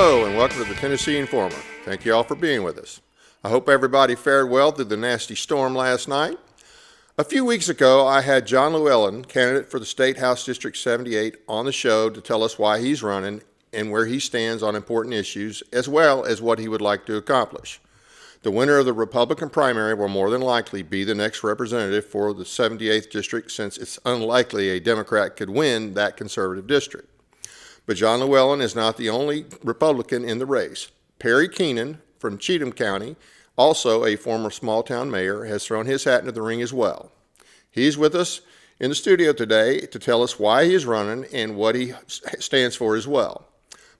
Hello and welcome to the Tennessee Informer. Thank you all for being with us. I hope everybody fared well through the nasty storm last night. A few weeks ago, I had John Llewellyn, candidate for the State House District 78, on the show to tell us why he's running and where he stands on important issues, as well as what he would like to accomplish. The winner of the Republican primary will more than likely be the next representative for the 78th District, since it's unlikely a Democrat could win that conservative district. But John Llewellyn is not the only Republican in the race. Perry Keenan from Cheatham County, also a former small-town mayor, has thrown his hat into the ring as well. He's with us in the studio today to tell us why he is running and what he stands for as well.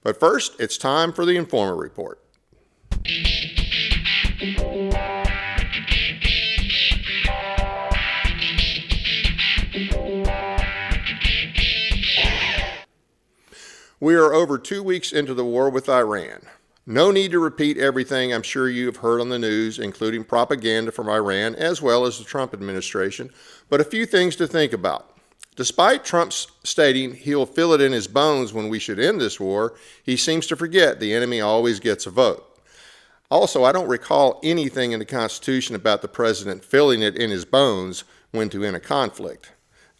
But first, it's time for the Informer Report. We are over 2 weeks into the war with Iran. No need to repeat everything I'm sure you have heard on the news, including propaganda from Iran as well as the Trump administration, but a few things to think about. Despite Trump's stating he'll feel it in his bones when we should end this war, he seems to forget the enemy always gets a vote. Also, I don't recall anything in the Constitution about the president feeling it in his bones when to end a conflict.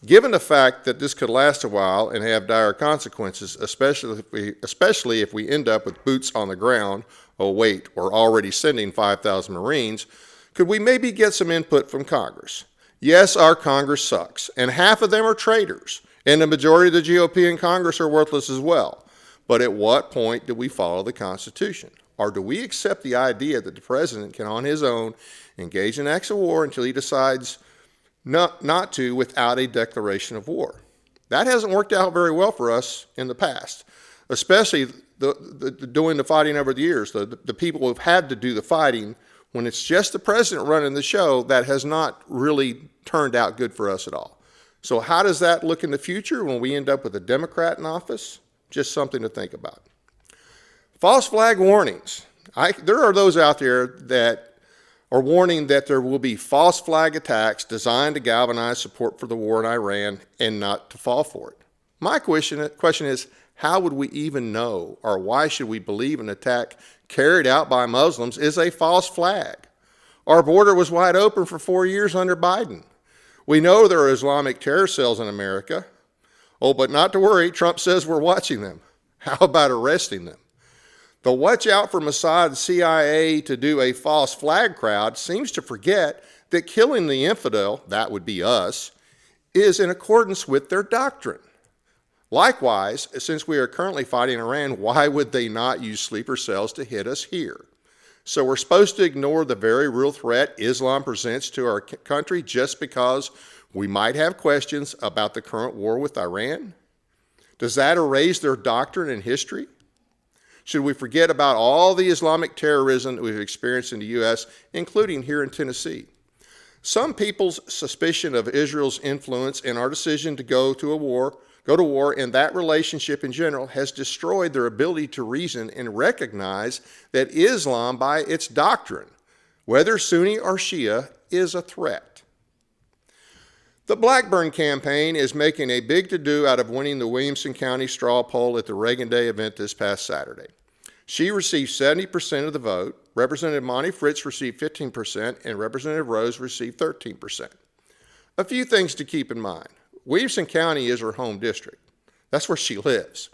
Given the fact that this could last a while and have dire consequences, especially if we end up with boots on the ground, oh wait, we're already sending 5,000 Marines, could we maybe get some input from Congress? Yes, our Congress sucks, and half of them are traitors, and the majority of the GOP in Congress are worthless as well. But at what point do we follow the Constitution? Or do we accept the idea that the president can on his own engage in acts of war until he decides not to without a declaration of war? That hasn't worked out very well for us in the past, especially doing the fighting over the years. The people who've had to do the fighting, when it's just the president running the show, that has not really turned out good for us at all. So how does that look in the future when we end up with a Democrat in office? Just something to think about. False flag warnings. There are those out there that are warning that there will be false flag attacks designed to galvanize support for the war in Iran and not to fall for it. My question is, how would we even know, or why should we believe an attack carried out by Muslims is a false flag? Our border was wide open for 4 years under Biden. We know there are Islamic terror cells in America. Oh, but not to worry, Trump says we're watching them. How about arresting them? The watch out for Mossad CIA to do a false flag crowd seems to forget that killing the infidel, that would be us, is in accordance with their doctrine. Likewise, since we are currently fighting Iran, why would they not use sleeper cells to hit us here? So we're supposed to ignore the very real threat Islam presents to our country just because we might have questions about the current war with Iran? Does that erase their doctrine and history? Should we forget about all the Islamic terrorism that we've experienced in the U.S., including here in Tennessee? Some people's suspicion of Israel's influence in our decision to go to war, and that relationship in general has destroyed their ability to reason and recognize that Islam, by its doctrine, whether Sunni or Shia, is a threat. The Blackburn campaign is making a big to-do out of winning the Williamson County straw poll at the Reagan Day event this past Saturday. She received 70% of the vote, Representative Monty Fritz received 15%, and Representative Rose received 13%. A few things to keep in mind. Williamson County is her home district. That's where she lives.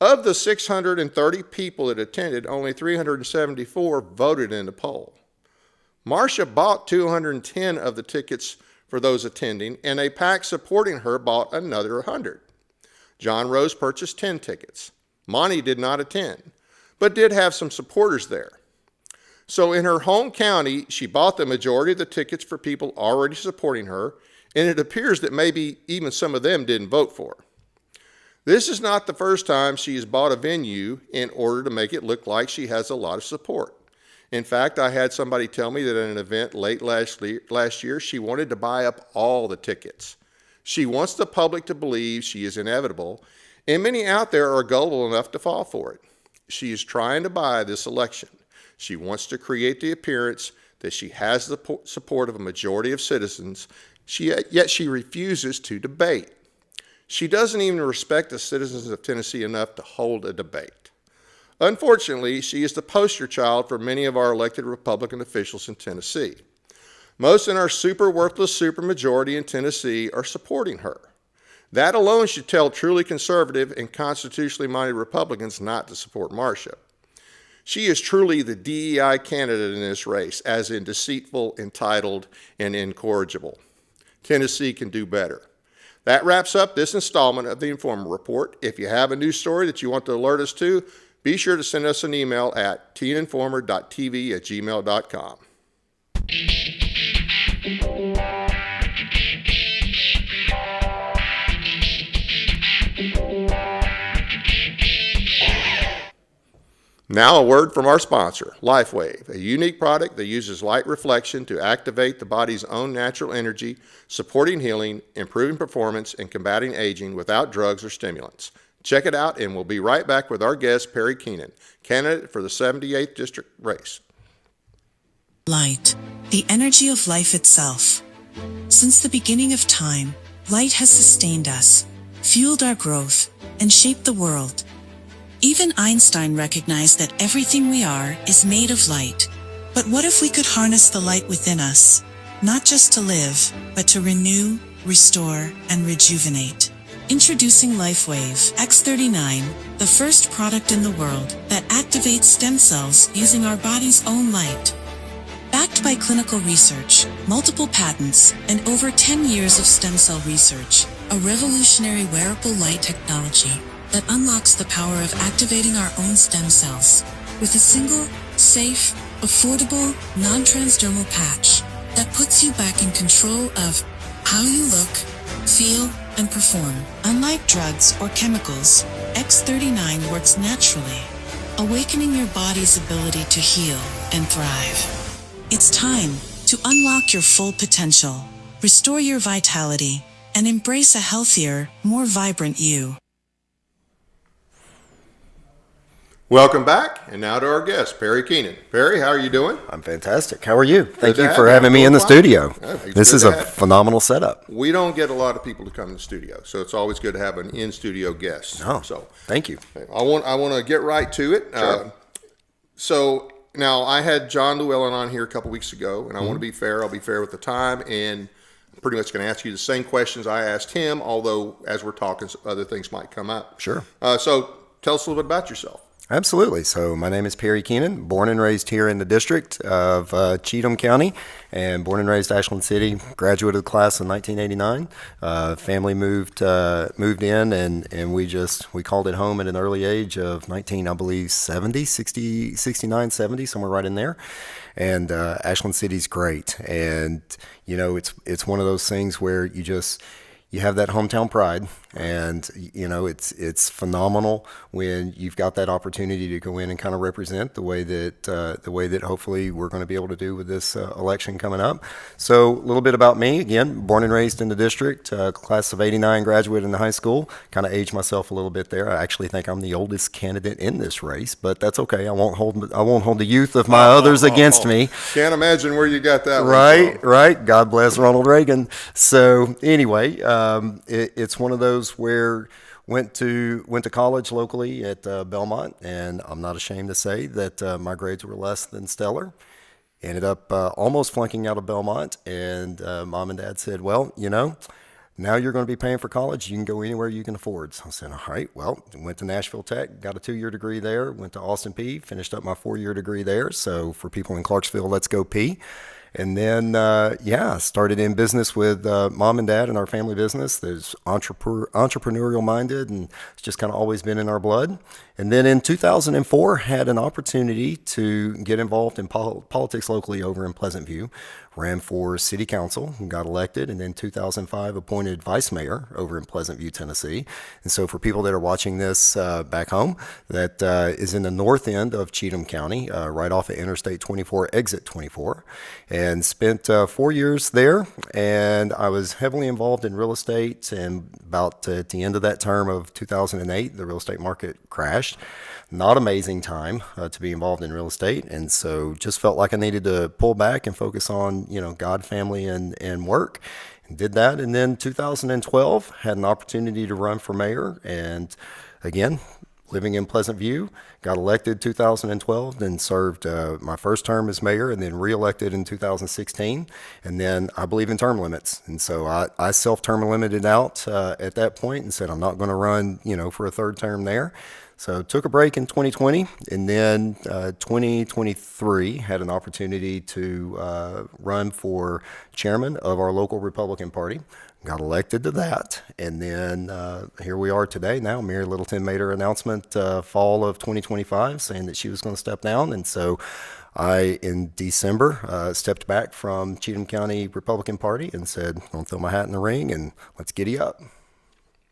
Of the 630 people that attended, only 374 voted in the poll. Marcia bought 210 of the tickets for those attending, and a PAC supporting her bought another 100. John Rose purchased 10 tickets. Monty did not attend, but did have some supporters there. So in her home county, she bought the majority of the tickets for people already supporting her, and it appears that maybe even some of them didn't vote for her. This is not the first time she has bought a venue in order to make it look like she has a lot of support. In fact, I had somebody tell me that at an event late last year, she wanted to buy up all the tickets. She wants the public to believe she is inevitable, and many out there are gullible enough to fall for it. She is trying to buy this election. She wants to create the appearance that she has the support of a majority of citizens, yet she refuses to debate. She doesn't even respect the citizens of Tennessee enough to hold a debate. Unfortunately, she is the poster child for many of our elected Republican officials in Tennessee. Most in our super worthless supermajority in Tennessee are supporting her. That alone should tell truly conservative and constitutionally minded Republicans not to support Marcia. She is truly the DEI candidate in this race, as in deceitful, entitled, and incorrigible. Tennessee can do better. That wraps up this installment of the Informer Report. If you have a news story that you want to alert us to, be sure to send us an email at teeninformer.tv@gmail.com. Now a word from our sponsor, LifeWave, a unique product that uses light reflection to activate the body's own natural energy, supporting healing, improving performance, and combating aging without drugs or stimulants. Check it out, and we'll be right back with our guest, Perry Keenan, candidate for the 78th District race. Light, the energy of life itself. Since the beginning of time, light has sustained us, fueled our growth, and shaped the world. Even Einstein recognized that everything we are is made of light. But what if we could harness the light within us, not just to live, but to renew, restore, and rejuvenate? Introducing LifeWave X39, the first product in the world that activates stem cells using our body's own light. Backed by clinical research, multiple patents, and over 10 years of stem cell research, a revolutionary wearable light technology that unlocks the power of activating our own stem cells with a single, safe, affordable, non-transdermal patch that puts you back in control of how you look, feel, and perform. Unlike drugs or chemicals, X39 works naturally, awakening your body's ability to heal and thrive. It's time to unlock your full potential, restore your vitality, and embrace a healthier, more vibrant you. Welcome back, and now to our guest, Perry Keenan. Perry, how are you doing? I'm fantastic. How are you? Thank you to for have having you. me in the studio. Yeah, this is a phenomenal setup. We don't get a lot of people to come to the studio, so it's always good to have an in-studio guest. Oh, so thank you. I want to get right to it. Sure. So now I had John Llewellyn on here a couple weeks ago, and I want to be fair. I'll be fair with the time, and I'm pretty much going to ask you the same questions I asked him, although as we're talking, other things might come up. Sure. So tell us a little bit about yourself. Absolutely. So my name is Perry Keenan, born and raised here in the district of Cheatham County, and born and raised Ashland City, graduate of the class in 1989. Family moved in, and we called it home at an early age of 69, 70, somewhere right in there. And Ashland City's great. And, you know, it's one of those things where you have that hometown pride, and you know it's phenomenal when you've got that opportunity to go in and kind of represent the way that hopefully we're going to be able to do with this election coming up. So a little bit about me. Again, born and raised in the district, class of '89, graduate in the high school. Kind of aged myself a little bit there. I actually think I'm the oldest candidate in this race, but that's okay. I won't hold the youth of my others against me. Can't imagine where you got that right, one from. Right. God bless Ronald Reagan. So anyway. It's one of those where went to college locally at Belmont, and I'm not ashamed to say that my grades were less than stellar. Ended up almost flunking out of Belmont, and mom and dad said, well, you know, now you're going to be paying for college. You can go anywhere you can afford. So I said, all right, well, went to Nashville Tech, got a 2-year degree there, went to Austin P, finished up my 4-year degree there. So for people in Clarksville, let's go P. And then, started in business with mom and dad in our family business. There's entrepreneurial minded, and it's just kind of always been in our blood. And then in 2004, had an opportunity to get involved in politics locally over in Pleasant View. Ran for city council and got elected, and then 2005 appointed vice mayor over in Pleasant View, Tennessee. And so for people that are watching this back home, that is in the north end of Cheatham County, right off of Interstate 24, exit 24, and spent 4 years there. And I was heavily involved in real estate, and about at the end of that term of 2008, the real estate market crashed. Not amazing time to be involved in real estate, and so just felt like I needed to pull back and focus on, you know, God, family, and work, and did that. And then 2012 had an opportunity to run for mayor, and again, living in Pleasant View, got elected 2012, then served my first term as mayor, and then reelected in 2016. And then I believe in term limits, and so I self-term limited out at that point and said I'm not going to run, for a third term there. So took a break in 2020, and then 2023 had an opportunity to run for chairman of our local Republican Party. Got elected to that, and then here we are today. Now, Mary Littleton made her announcement fall of 2025 saying that she was going to step down, and so I, in December, stepped back from Cheatham County Republican Party and said, I'm going to throw my hat in the ring and let's giddy up.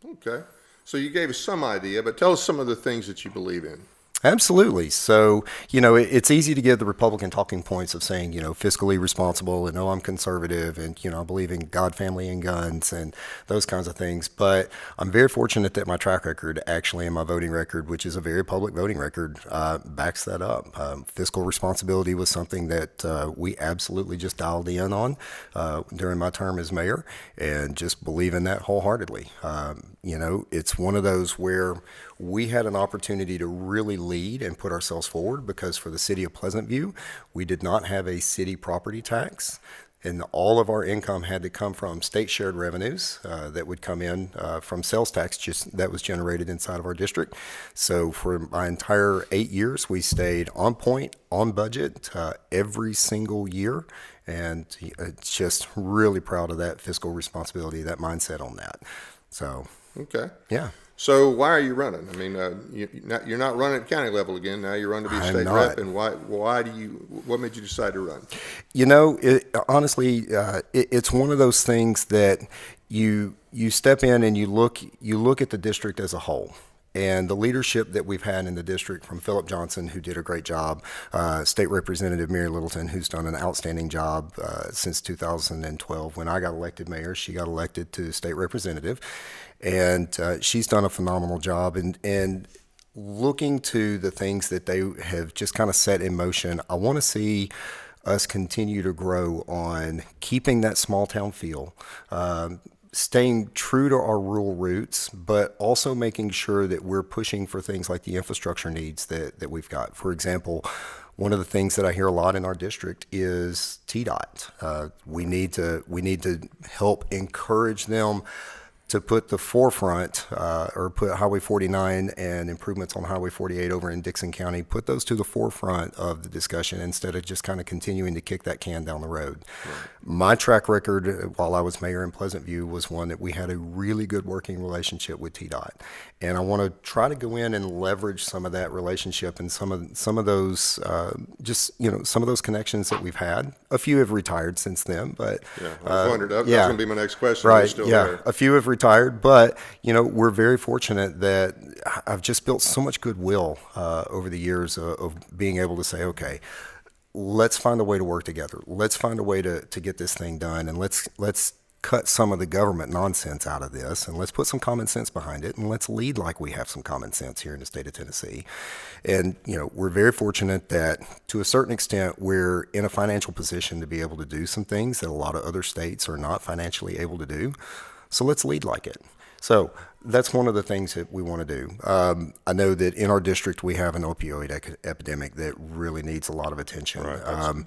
Okay. So you gave us some idea, but tell us some of the things that you believe in. Absolutely. So, it's easy to give the Republican talking points of saying, fiscally responsible and, I'm conservative and, I believe in God, family, and guns and those kinds of things. But I'm very fortunate that my track record actually and my voting record, which is a very public voting record, backs that up. Fiscal responsibility was something that we absolutely just dialed in on during my term as mayor and just believe in that wholeheartedly. It's one of those where we had an opportunity to really lead and put ourselves forward because for the city of Pleasant View, we did not have a city property tax. And all of our income had to come from state shared revenues that would come in from sales tax that was generated inside of our district. So for my entire 8 years, we stayed on point, on budget every single year. And it's just really proud of that fiscal responsibility, that mindset on that. So, okay. Yeah. So why are you running? I mean, you're not running at county level again. Now you're running to be a state rep. And what made you decide to run? Honestly, it's one of those things that you step in and you look at the district as a whole. And the leadership that we've had in the district, from Philip Johnson, who did a great job, State Representative Mary Littleton, who's done an outstanding job since 2012. When I got elected mayor, she got elected to state representative. And she's done a phenomenal job. And looking to the things that they have just kind of set in motion, I want to see us continue to grow on keeping that small town feel, staying true to our rural roots, but also making sure that we're pushing for things like the infrastructure needs that we've got. For example, one of the things that I hear a lot in our district is TDOT. We need to help encourage them to put the forefront or put Highway 49 and improvements on Highway 48 over in Dickson County, put those to the forefront of the discussion instead of just kind of continuing to kick that can down the road. Right. My track record while I was mayor in Pleasant View was one that we had a really good working relationship with TDOT. And I want to try to go in and leverage some of that relationship and some of those some of those connections that we've had. A few have retired since then, but yeah, I was wondering. That was going to be my next question. Right? Still yeah, there. A few have retired, but we're very fortunate that I've just built so much goodwill over the years of being able to say, okay, let's find a way to work together. Let's find a way to get this thing done, and let's cut some of the government nonsense out of this, and let's put some common sense behind it, and let's lead like we have some common sense here in the state of Tennessee. And we're very fortunate that to a certain extent we're in a financial position to be able to do some things that a lot of other states are not financially able to do. So let's lead like it. So that's one of the things that we want to do. I know that in our district we have an opioid epidemic that really needs a lot of attention. Right.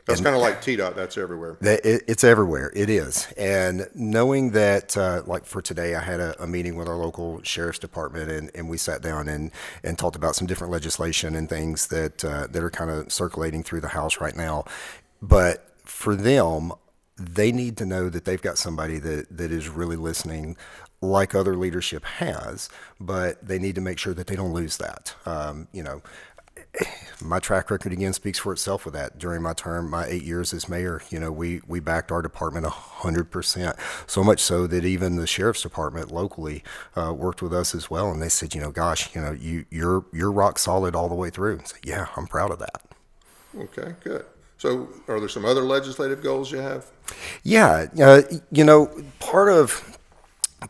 That's kind of like TDOT. That's everywhere. It's everywhere. It is. And knowing that, like for today, I had a meeting with our local sheriff's department, and we sat down and talked about some different legislation and things that are kind of circulating through the House right now. But for them, they need to know that they've got somebody that is really listening, like other leadership has, but they need to make sure that they don't lose that. My track record again speaks for itself with that. During my term, my 8 years as mayor, we backed our department 100%. So much so that even the sheriff's department locally worked with us as well. And they said, gosh, you're rock solid all the way through. So, yeah, I'm proud of that. Okay, good. So are there some other legislative goals you have? Yeah, part of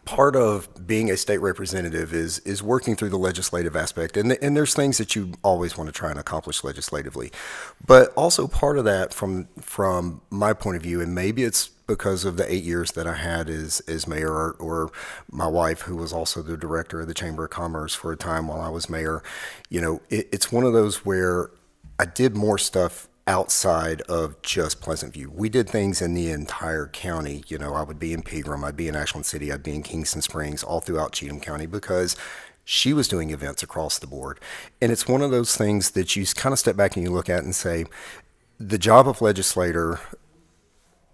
part of being a state representative is working through the legislative aspect, and there's things that you always want to try and accomplish legislatively, but also part of that from my point of view, and maybe it's because of the 8 years that I had as mayor, or my wife, who was also the director of the Chamber of Commerce for a time while I was mayor. It's one of those where I did more stuff outside of just Pleasant View. We did things in the entire county. I would be in Pegram, I'd be in Ashland City, I'd be in Kingston Springs, all throughout Cheatham County, because she was doing events across the board. And it's one of those things that you kind of step back and you look at and say, the job of legislator,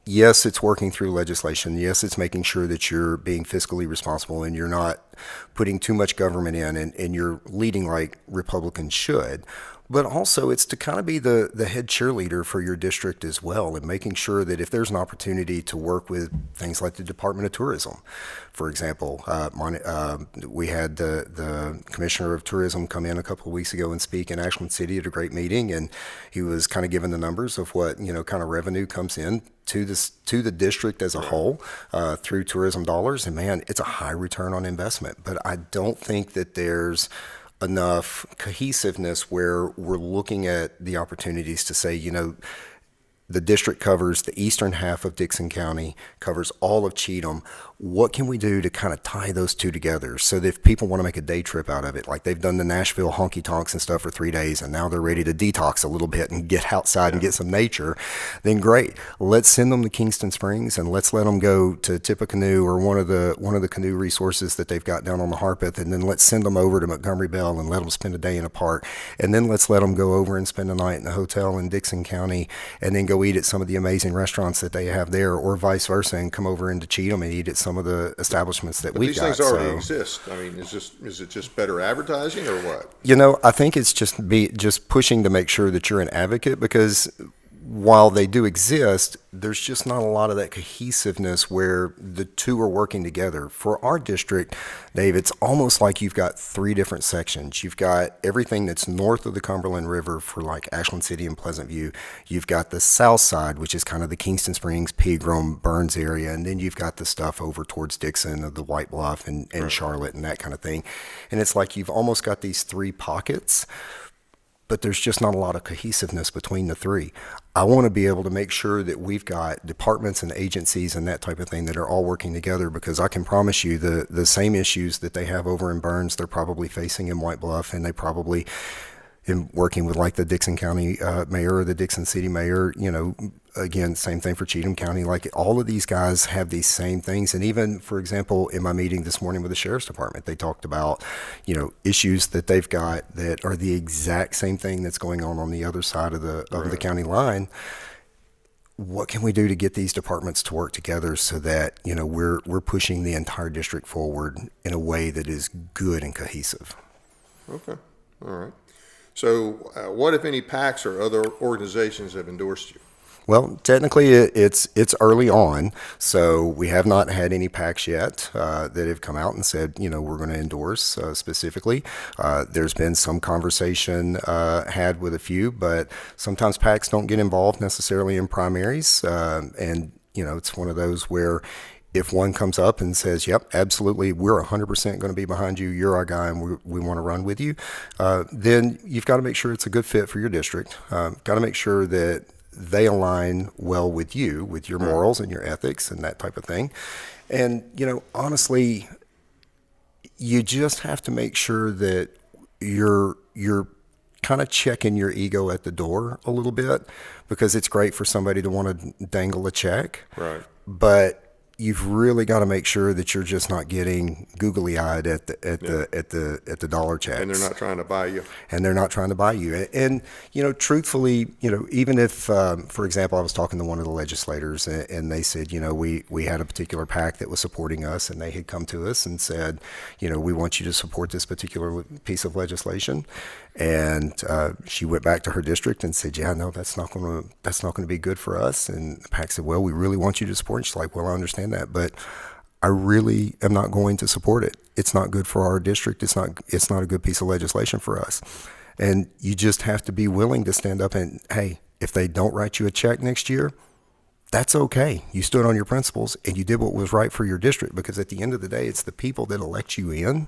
yes, it's working through legislation. Yes, it's making sure that you're being fiscally responsible and you're not putting too much government in, and you're leading like Republicans should. But also, it's to kind of be the head cheerleader for your district as well, and making sure that if there's an opportunity to work with things like the Department of Tourism, for example, we had the Commissioner of Tourism come in a couple of weeks ago and speak in Ashland City at a great meeting, and he was kind of giving the numbers of what kind of revenue comes in to the district as a whole through tourism dollars, and man, it's a high return on investment. But I don't think that there's enough cohesiveness where we're looking at the opportunities to say, the district covers the eastern half of Dickson County, covers all of Cheatham. What can we do to kind of tie those two together so that if people want to make a day trip out of it, like they've done the Nashville honky tonks and stuff for 3 days, and now they're ready to detox a little bit and get outside and get some nature, then great. Let's send them to Kingston Springs, and let's let them go to Tippecanoe or one of the canoe resources that they've got down on the Harpeth, and then let's send them over to Montgomery Bell and let them spend a day in a park, and then let's let them go over and spend a night in a hotel in Dickson County, and then go eat at some of the amazing restaurants that they have there, or vice versa, and come over into Cheatham and eat at some of the establishments that we've got. These things already exist. I mean, is it just better advertising or what? I think it's just pushing to make sure that you're an advocate, because while they do exist, there's just not a lot of that cohesiveness where the two are working together. For our district, Dave, it's almost like you've got 3 different sections. You've got everything that's north of the Cumberland River for like Ashland City and Pleasant View. You've got the south side, which is kind of the Kingston Springs, Pegram, Burns area, and then you've got the stuff over towards Dickson, of the White Bluff and Charlotte and that kind of thing. And it's like you've almost got these 3 pockets, but there's just not a lot of cohesiveness between the 3. I want to be able to make sure that we've got departments and agencies and that type of thing that are all working together, because I can promise you the same issues that they have over in Burns, they're probably facing in White Bluff, and they probably, in working with like the Dickson County mayor or the Dickson City mayor, again, same thing for Cheatham County. Like, all of these guys have these same things. And even, for example, in my meeting this morning with the Sheriff's Department, they talked about, issues that they've got that are the exact same thing that's going on the other side of the county line. What can we do to get these departments to work together so that, we're pushing the entire district forward in a way that is good and cohesive? Okay. All right. So what, if any, PACs or other organizations have endorsed you? Well, technically, it's early on, so we have not had any PACs yet that have come out and said, we're going to endorse specifically. There's been some conversation had with a few, but sometimes PACs don't get involved necessarily in primaries, and it's one of those where if one comes up and says, yep, absolutely, we're 100% going to be behind you, you're our guy, and we want to run with you, then you've got to make sure it's a good fit for your district. Got to make sure that they align well with you, with your morals and your ethics and that type of thing. And, honestly, you just have to make sure that you're kind of checking your ego at the door a little bit, because it's great for somebody to want to dangle a check. Right. But you've really got to make sure that you're just not getting googly-eyed at the dollar checks. And they're not trying to buy you. And truthfully, even if, for example, I was talking to one of the legislators, and they said, we had a particular PAC that was supporting us, and they had come to us and said, we want you to support this particular piece of legislation. And she went back to her district and said, yeah, no, that's not going to be good for us. And the PAC said, well, we really want you to support it. She's like, well, I understand that, but I really am not going to support it. It's not good for our district. It's not a good piece of legislation for us. And you just have to be willing to stand up and, hey, if they don't write you a check next year, that's okay. You stood on your principles and you did what was right for your district, because at the end of the day, it's the people that elect you in.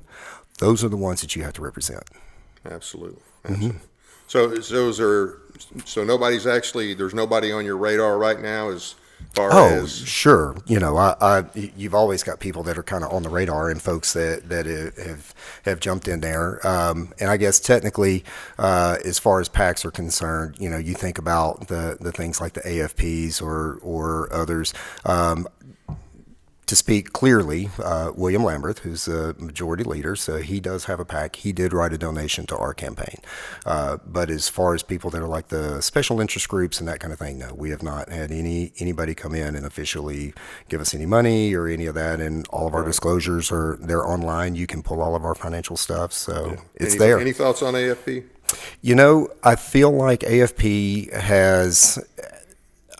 Those are the ones that you have to represent. Absolutely. So nobody's actually, there's nobody on your radar right now as far Oh, as. sure. You've always got people that are kind of on the radar, and folks that have jumped in there. And I guess technically, as far as PACs are concerned, you think about the things like the AFPs or others. To speak clearly, William Lamberth, who's the majority leader, so he does have a PAC. He did write a donation to our campaign. But as far as people that are like the special interest groups and that kind of thing, no, we have not had anybody come in and officially give us any money or any of that. And all of our disclosures they're online. You can pull all of our financial stuff, so it's there. Any thoughts on AFP? I feel like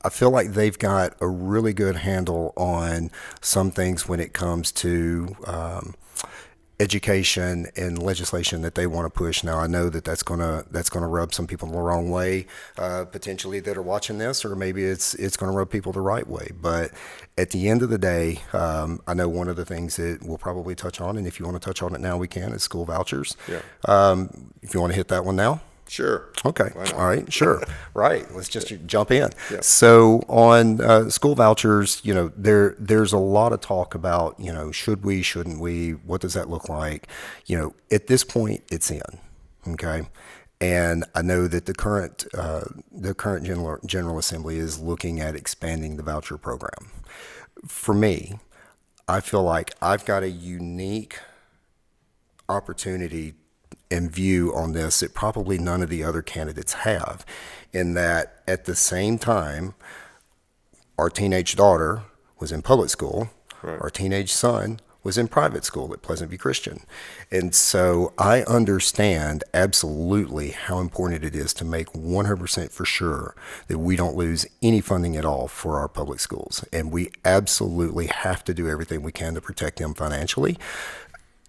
I feel like they've got a really good handle on some things when it comes to education and legislation that they want to push. Now, I know that's gonna rub some people the wrong way, potentially, that are watching this, or maybe it's gonna rub people the right way. But at the end of the day, I know one of the things that we'll probably touch on, and if you want to touch on it now, we can, is school vouchers. Yeah. If you want to hit that one now. Sure. Okay. All right. Sure. Right. Let's just jump in. Yeah. So on school vouchers, there's a lot of talk about, should we, shouldn't we? What does that look like? At this point, it's in. Okay. And I know that the current General Assembly is looking at expanding the voucher program. For me, I feel like I've got a unique opportunity and view on this that probably none of the other candidates have, in that at the same time our teenage daughter was in public school, right, our teenage son was in private school at Pleasant View Christian. And so I understand absolutely how important it is to make 100% for sure that we don't lose any funding at all for our public schools. And we absolutely have to do everything we can to protect them financially.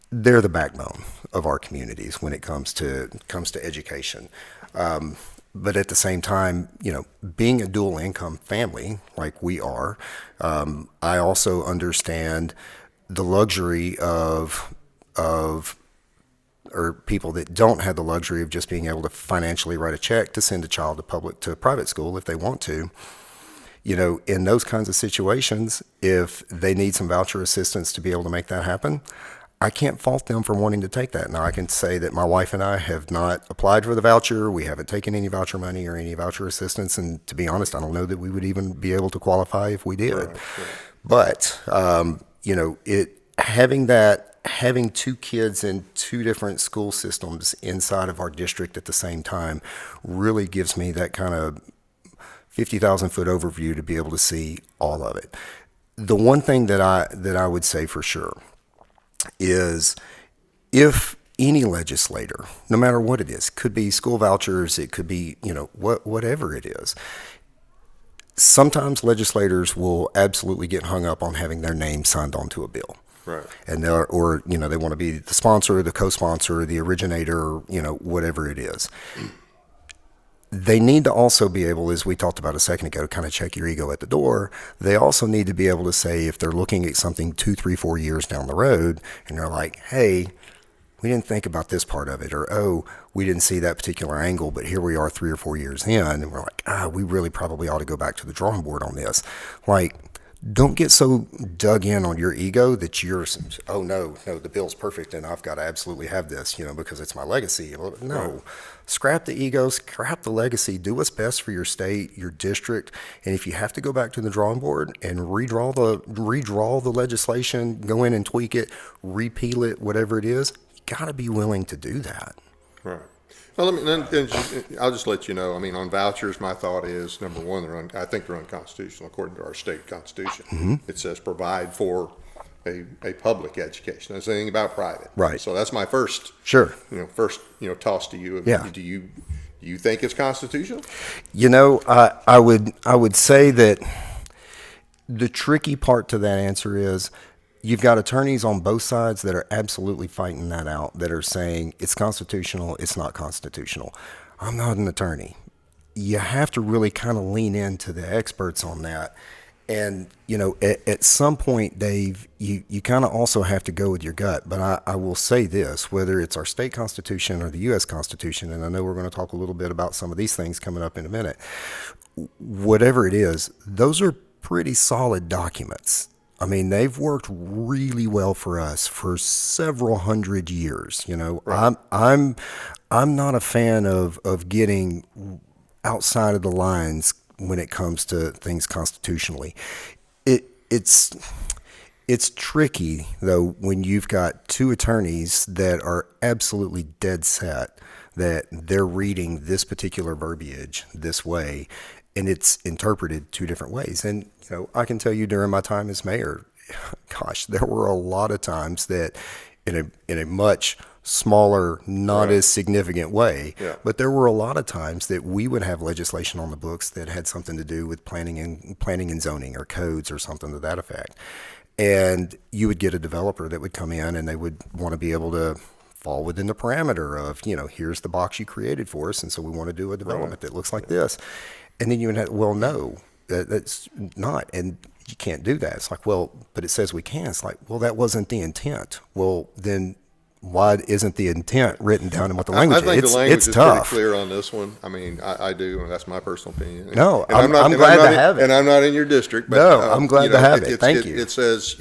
They're the backbone of our communities when it comes to education. But at the same time, being a dual income family like we are, I also understand the luxury of or people that don't have the luxury of just being able to financially write a check to send a child to private school if they want to. In those kinds of situations, if they need some voucher assistance to be able to make that happen, I can't fault them for wanting to take that. Now, I can say that my wife and I have not applied for the voucher. We haven't taken any voucher money or any voucher assistance. And to be honest, I don't know that we would even be able to qualify if we did. Right. But, having two kids in two different school systems inside of our district at the same time really gives me that kind of 50,000 foot overview to be able to see all of it. The one thing that I would say for sure is, if any legislator, no matter what it is, could be school vouchers, it could be, whatever it is, sometimes legislators will absolutely get hung up on having their name signed onto a bill. Right. And they want to be the sponsor, the co-sponsor, the originator, whatever it is. They need to also be able, as we talked about a second ago, to kind of check your ego at the door. They also need to be able to say, if they're looking at something 2, 3, 4 years down the road, and they're like, hey, we didn't think about this part of it, or, oh, we didn't see that particular angle, but here we are 3 or 4 years in, and we're like, we really probably ought to go back to the drawing board on this. Like, don't get so dug in on your ego that you're, oh, no, the bill's perfect and I've got to absolutely have this, because it's my legacy. No, scrap the ego, scrap the legacy, do what's best for your state, your district. And if you have to go back to the drawing board and redraw the legislation, go in and tweak it, repeal it, whatever it is, you got to be willing to do that. Right. Well, I'll just let you know. I mean, on vouchers, my thought is, number one, I think they're unconstitutional according to our state constitution. Mm-hmm. It says provide for a public education. There's anything about private. Right. So that's my first. Sure. Toss to you. Yeah. Do you think it's constitutional? I would say that the tricky part to that answer is, you've got attorneys on both sides that are absolutely fighting that out, that are saying it's constitutional, it's not constitutional. I'm not an attorney. You have to really kind of lean into the experts on that And, at some point, Dave, you kind of also have to go with your gut. But I will say this, whether it's our state constitution or the U.S. Constitution, and I know we're going to talk a little bit about some of these things coming up in a minute, whatever it is, those are pretty solid documents. I mean, they've worked really well for us for several hundred years. Right. I'm not a fan of getting outside of the lines when it comes to things constitutionally. It's tricky though when you've got two attorneys that are absolutely dead set that they're reading this particular verbiage this way, and it's interpreted two different ways. And I can tell you during my time as mayor, gosh, there were a lot of times that in a much smaller, not as significant way. Yeah. But there were a lot of times that we would have legislation on the books that had something to do with planning and zoning or codes or something to that effect. And you would get a developer that would come in and they would want to be able to fall within the parameter of, here's the box you created for us, and so we want to do a development that looks like this. And then you would have, well, no, that's not, and you can't do that. It's like, well, but it says we can. It's like, well, that wasn't the intent. Well, then why isn't the intent written down in what the language is? I think the language it's is tough. pretty clear on this one. I mean, I do, and that's my personal opinion. No, And I'm glad to have it. And I'm not in your district. But, No, I'm glad to have it. Thank you. It says,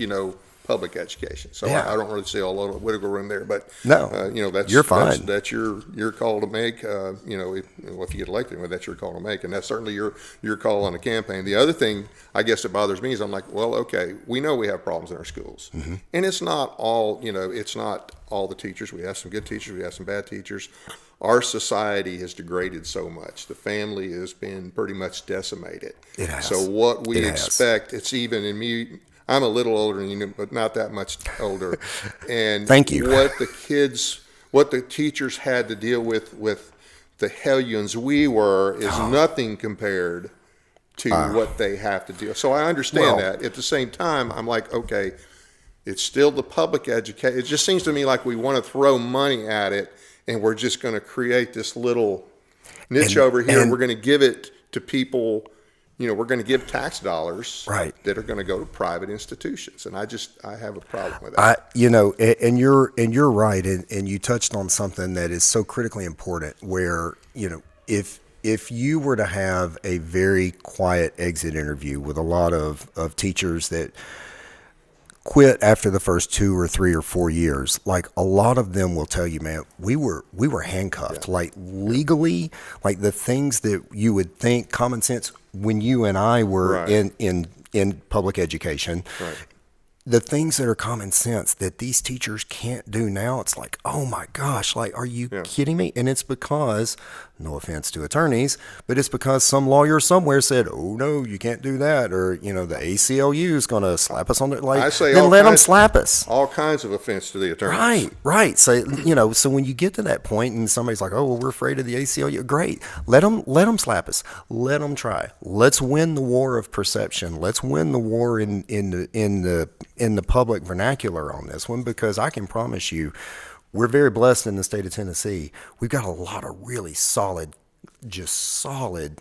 public education. So Yeah. I don't really see a lot of wiggle room there. But No, that's you're fine. That's your call to make. If you get elected, well, that's your call to make, and that's certainly your call on a campaign. The other thing I guess that bothers me is I'm like, well, okay, we know we have problems in our schools, and it's not all it's not all the teachers. We have some good teachers, we have some bad teachers. Our society has degraded so much. The family has been pretty much decimated. It has. So what we It has. expect, it's even in me. I'm a little older than you, but not that much older. And Thank you. What the teachers had to deal with the hellions we were is nothing compared to what they have to deal. So I understand that. At the same time, I'm like, okay, it's still the public education. It just seems to me like we want to throw money at it, and we're just going to create this little niche over here. And we're going to give it to people. We're going to give tax dollars that are going to go to private institutions, and I have a problem with that. And you're right, and you touched on something that is so critically important. Where if you were to have a very quiet exit interview with a lot of teachers that quit after the first 2 or 3 or 4 years, like a lot of them will tell you, man, we were handcuffed, like legally, like the things that you would think common sense when you and I were in public education, the things that are common sense that these teachers can't do now. It's like, oh my gosh, like, are you kidding me? And it's because, no offense to attorneys, but it's because some lawyer somewhere said, oh no, you can't do that. Or, the ACLU is going to slap us on the, like, I say then let them slap us. All kinds of offense to the attorneys. Right. So, so when you get to that point and somebody's like, oh, well, we're afraid of the ACLU. Great. Let them slap us. Let them try. Let's win the war of perception. Let's win the war in the public vernacular on this one, because I can promise you, we're very blessed in the state of Tennessee. We've got a lot of really solid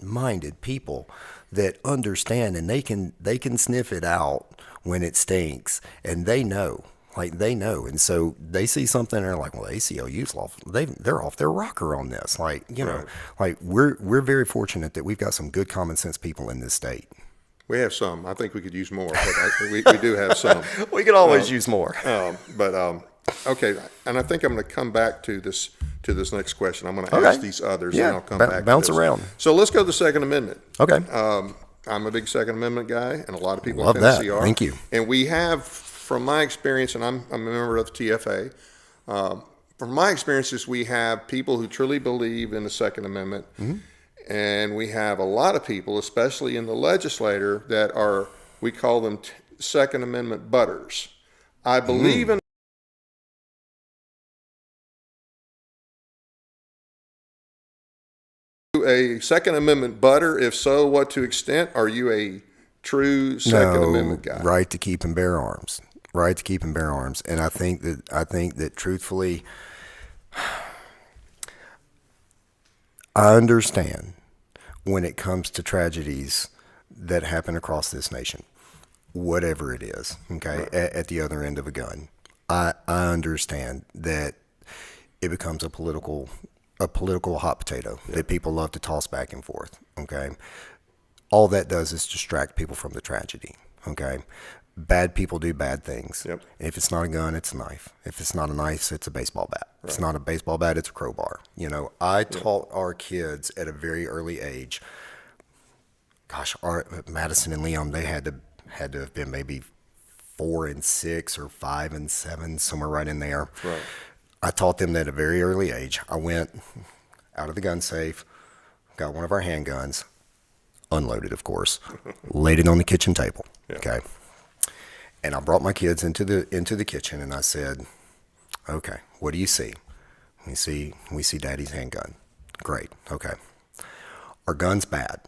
minded people that understand, and they can sniff it out when it stinks, and they know. And so they see something and they're like, well, ACLU's off. They're off their rocker on this. Like we're very fortunate that we've got some good common sense people in this state. We have some. I think we could use more, but we do have some. We could always use more. Okay, and I think I'm going to come back to this next question. I'm going to ask these others, and I'll come back. Bounce to this. around. So let's go to the Second Amendment. Okay. I'm a big Second Amendment guy, and a lot of people Love in Tennessee that. are. Thank you. And we have, from my experience, and I'm a member of the TFA. From my experiences, we have people who truly believe in the Second Amendment. Mm-hmm. And we have a lot of people, especially in the legislature, that are, we call them Second Amendment butters. I believe in a Second Amendment butter. If so, what to extent? Are you a true Second Amendment guy? Right to keep and bear arms. Right to keep and bear arms. And I think that truthfully, I understand when it comes to tragedies that happen across this nation. whatever it is, okay, at the other end of a gun. I understand that it becomes a political hot potato that people love to toss back and forth, okay? All that does is distract people from the tragedy, okay? Bad people do bad things. Yep. If it's not a gun, it's a knife. If it's not a knife, it's a baseball bat. If it's not a baseball bat, it's a crowbar. You know, I taught our kids at a very early age. Gosh, Madison and Leon, they had to have been maybe 4 and 6 or 5 and 7, somewhere right in there. Right. I taught them that at a very early age. I went out of the gun safe, got one of our handguns, unloaded, of course, laid it on the kitchen table. Yeah. Okay. And I brought my kids into the kitchen, and I said, "Okay, what do you see?" We see Daddy's handgun. Great. Okay. Our gun's bad.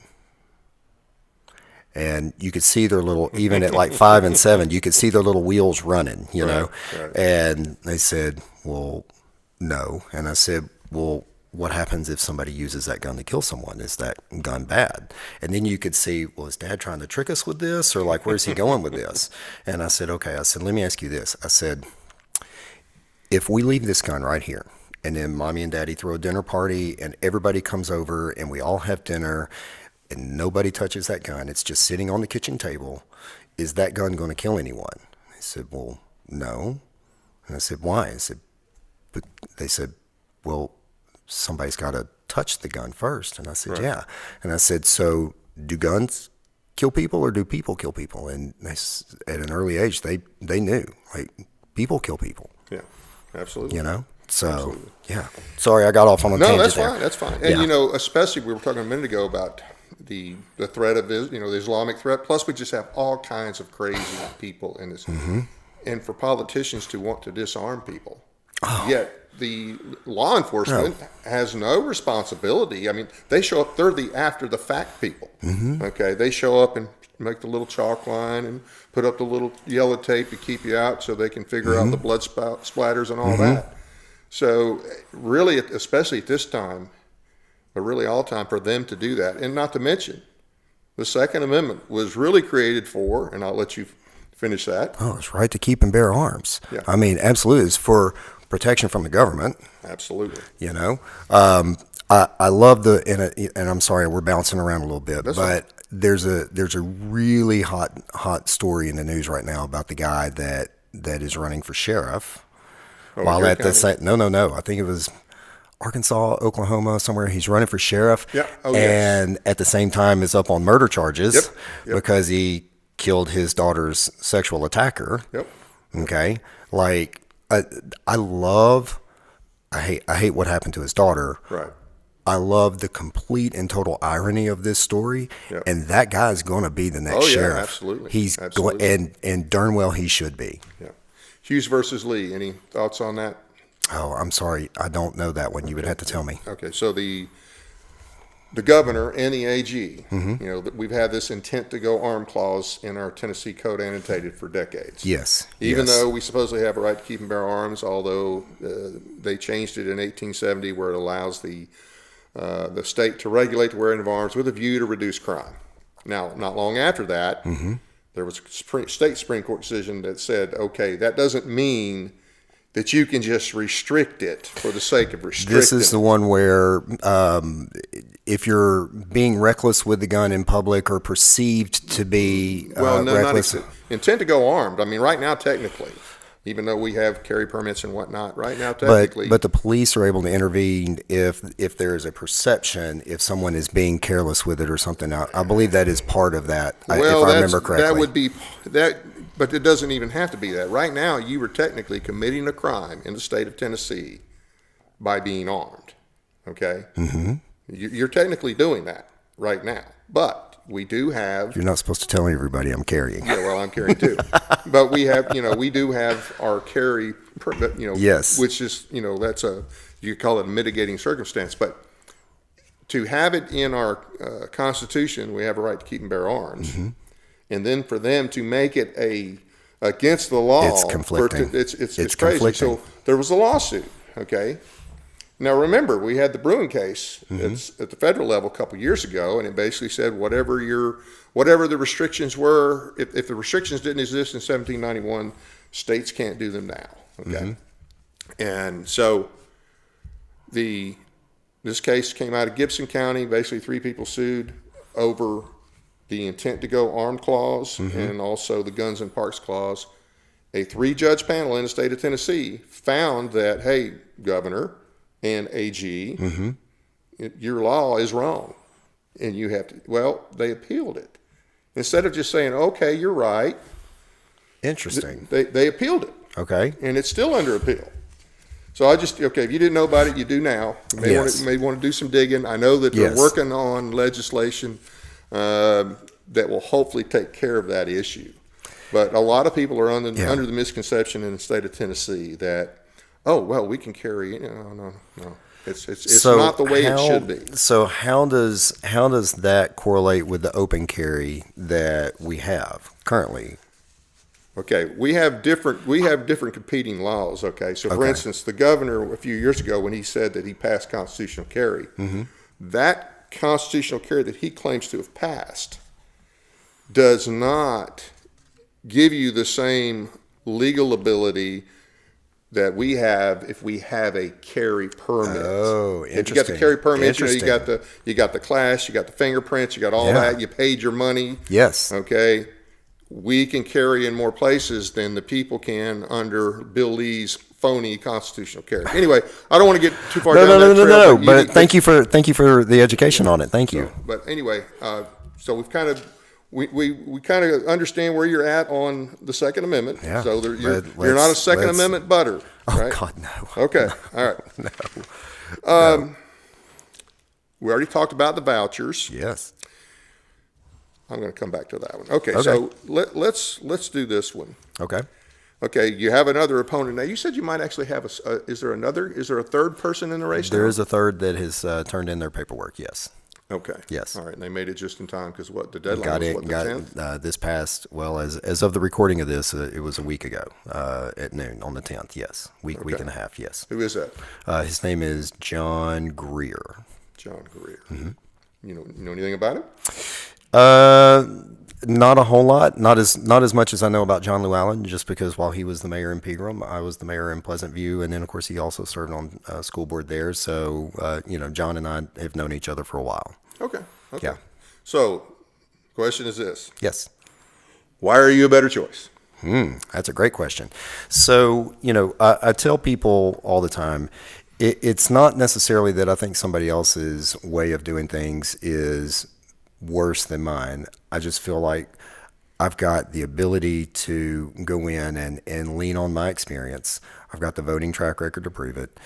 And you could see their little, even at like 5 and 7, you could see their little wheels running, you know. Right. And they said, "Well, no." And I said, "Well, what happens if somebody uses that gun to kill someone? Is that gun bad?" And then you could see, well, is Dad trying to trick us with this, or like, where's he going with this? And I said, okay. I said, let me ask you this. I said, if we leave this gun right here, and then Mommy and Daddy throw a dinner party, and everybody comes over, and we all have dinner, and nobody touches that gun, it's just sitting on the kitchen table, is that gun going to kill anyone? They said, well, no. And I said, why? I said, but they said, well, somebody's got to touch the gun first. And I said, yeah. And I said, so do guns kill people or do people kill people? And they, at an early age, they knew, like, people kill people. Yeah, absolutely. You know? So, Absolutely. Yeah. Sorry, I got off on a tangent that's there. fine. That's fine. And, you know, especially we were talking a minute ago about the threat of this, you know, the Islamic threat. Plus, we just have all kinds of crazy people in this. Mm-hmm. And for politicians to want to disarm people, yet the law enforcement has no responsibility. I mean, they show up, they're the after the fact people. Mm-hmm. Okay, they show up and make the little chalk line and put up the little yellow tape to keep you out so they can figure out the blood splatters and all that. So really, especially at this time, but really all time, for them to do that. And not to mention, the Second Amendment was really created for, and I'll let you finish that. Oh, it's right to keep and bear arms. Yeah. I mean, absolutely. It's for protection from the government. Absolutely. You know, I love and I'm sorry, we're bouncing around a little bit, That's but fine. there's a really hot story in the news right now about the guy that is running for sheriff. While at the site, no, I think it was Arkansas, Oklahoma, somewhere. He's running for sheriff. Yeah. Oh, and yes. at the same time is up on murder charges. Yep. Because he killed his daughter's sexual attacker. Yep. Okay. Like, I hate what happened to his daughter. Right. I love the complete and total irony of this story. Yep. And that guy's going to be the next sheriff. Absolutely. He's Absolutely. and darn well he should be. Yeah. Hughes versus Lee. Any thoughts on that? Oh, I'm sorry. I don't know that one. You would have to tell me. Okay. So the governor and the AG, you know, we've had this intent to go armed clause in our Tennessee code annotated for decades. Yes. Even though we supposedly have a right to keep and bear arms, although they changed it in 1870 where it allows the state to regulate the wearing of arms with a view to reduce crime. Now, not long after that, there was a state Supreme Court decision that said, okay, that doesn't mean that you can just restrict it for the sake of restricting. This is the one where if you're being reckless with the gun in public or perceived to be reckless. Not intent to go armed. I mean, right now, technically, even though we have carry permits and whatnot, right now, technically. But the police are able to intervene if there is a perception, if someone is being careless with it or something. I believe that is part of that, if I remember correctly. That would be that. But it doesn't even have to be that. Right now, you were technically committing a crime in the state of Tennessee by being armed. Okay? Mm-hmm. You're technically doing that right now. But we do have... You're not supposed to tell everybody I'm carrying. Yeah, well, I'm carrying too. But we have, we do have our carry, yes. Which is, that's you call it a mitigating circumstance. But to have it in our Constitution, we have a right to keep and bear arms. Mm-hmm. And then for them to make it against the law, it's conflicting. It's crazy. conflicting. So there was a lawsuit, okay, Now, remember, we had the Bruin case at the federal level a couple years ago, and it basically said whatever the restrictions were, if the restrictions didn't exist in 1791, states can't do them now. Okay, and so this case came out of Dickson County. Basically, 3 people sued over the intent to go armed clause and also the guns and parks clause. A 3-judge panel in the state of Tennessee found that, hey, Governor and AG, your law is wrong, and you have to. Well, they appealed it instead of just saying, "Okay, you're right." Interesting. They appealed it. Okay. And it's still under appeal. So if you didn't know about it, you do now. You may want to do some digging. I know that they're working on legislation that will hopefully take care of that issue. But a lot of people are under the misconception in the state of Tennessee that, oh, well, we can carry. No. It's not the way it should be. So how does that correlate with the open carry that we have currently? Okay, we have different competing laws. Okay, so for instance, the governor a few years ago, when he said that he passed constitutional carry, that constitutional carry that he claims to have passed does not give you the same legal ability that we have if we have a carry permit. Oh, interesting. If you got the carry permit, you got the class, you got the fingerprints, you got all that. You paid your money. Yes. Okay. We can carry in more places than the people can under Bill Lee's phony constitutional carry. Anyway, I don't want to get too far down that trail. But thank you for the education on it. Thank you. But anyway, so we've kind of we kind of understand where you're at on the Second Amendment. Yeah. So you're not a Second Amendment butter, right? Oh God, no. Okay. All right. No. We already talked about the vouchers. Yes. I'm going to come back to that one. Okay. So let's do this one. Okay. Okay, you have another opponent. Now, you said you might actually have is there a third person in the race now? There is a third that has turned in their paperwork, yes. Okay. Yes. All right, and they made it just in time because the deadline was the 10th? This past, as of the recording of this, it was a week ago at noon on the 10th, yes. Week and a half, yes. Who is that? His name is John Greer. John Greer. Mm-hmm. You know anything about it? Not a whole lot. Not as much as I know about John Llewellyn, just because while he was the mayor in Pegram, I was the mayor in Pleasant View, and then of course he also served on school board there. So John and I have known each other for a while. Okay. Yeah. So, question is this: yes, why are you a better choice? That's a great question. So I tell people all the time, it's not necessarily that I think somebody else's way of doing things is worse than mine. I just feel like I've got the ability to go in and lean on my experience. I've got the voting track record to prove it.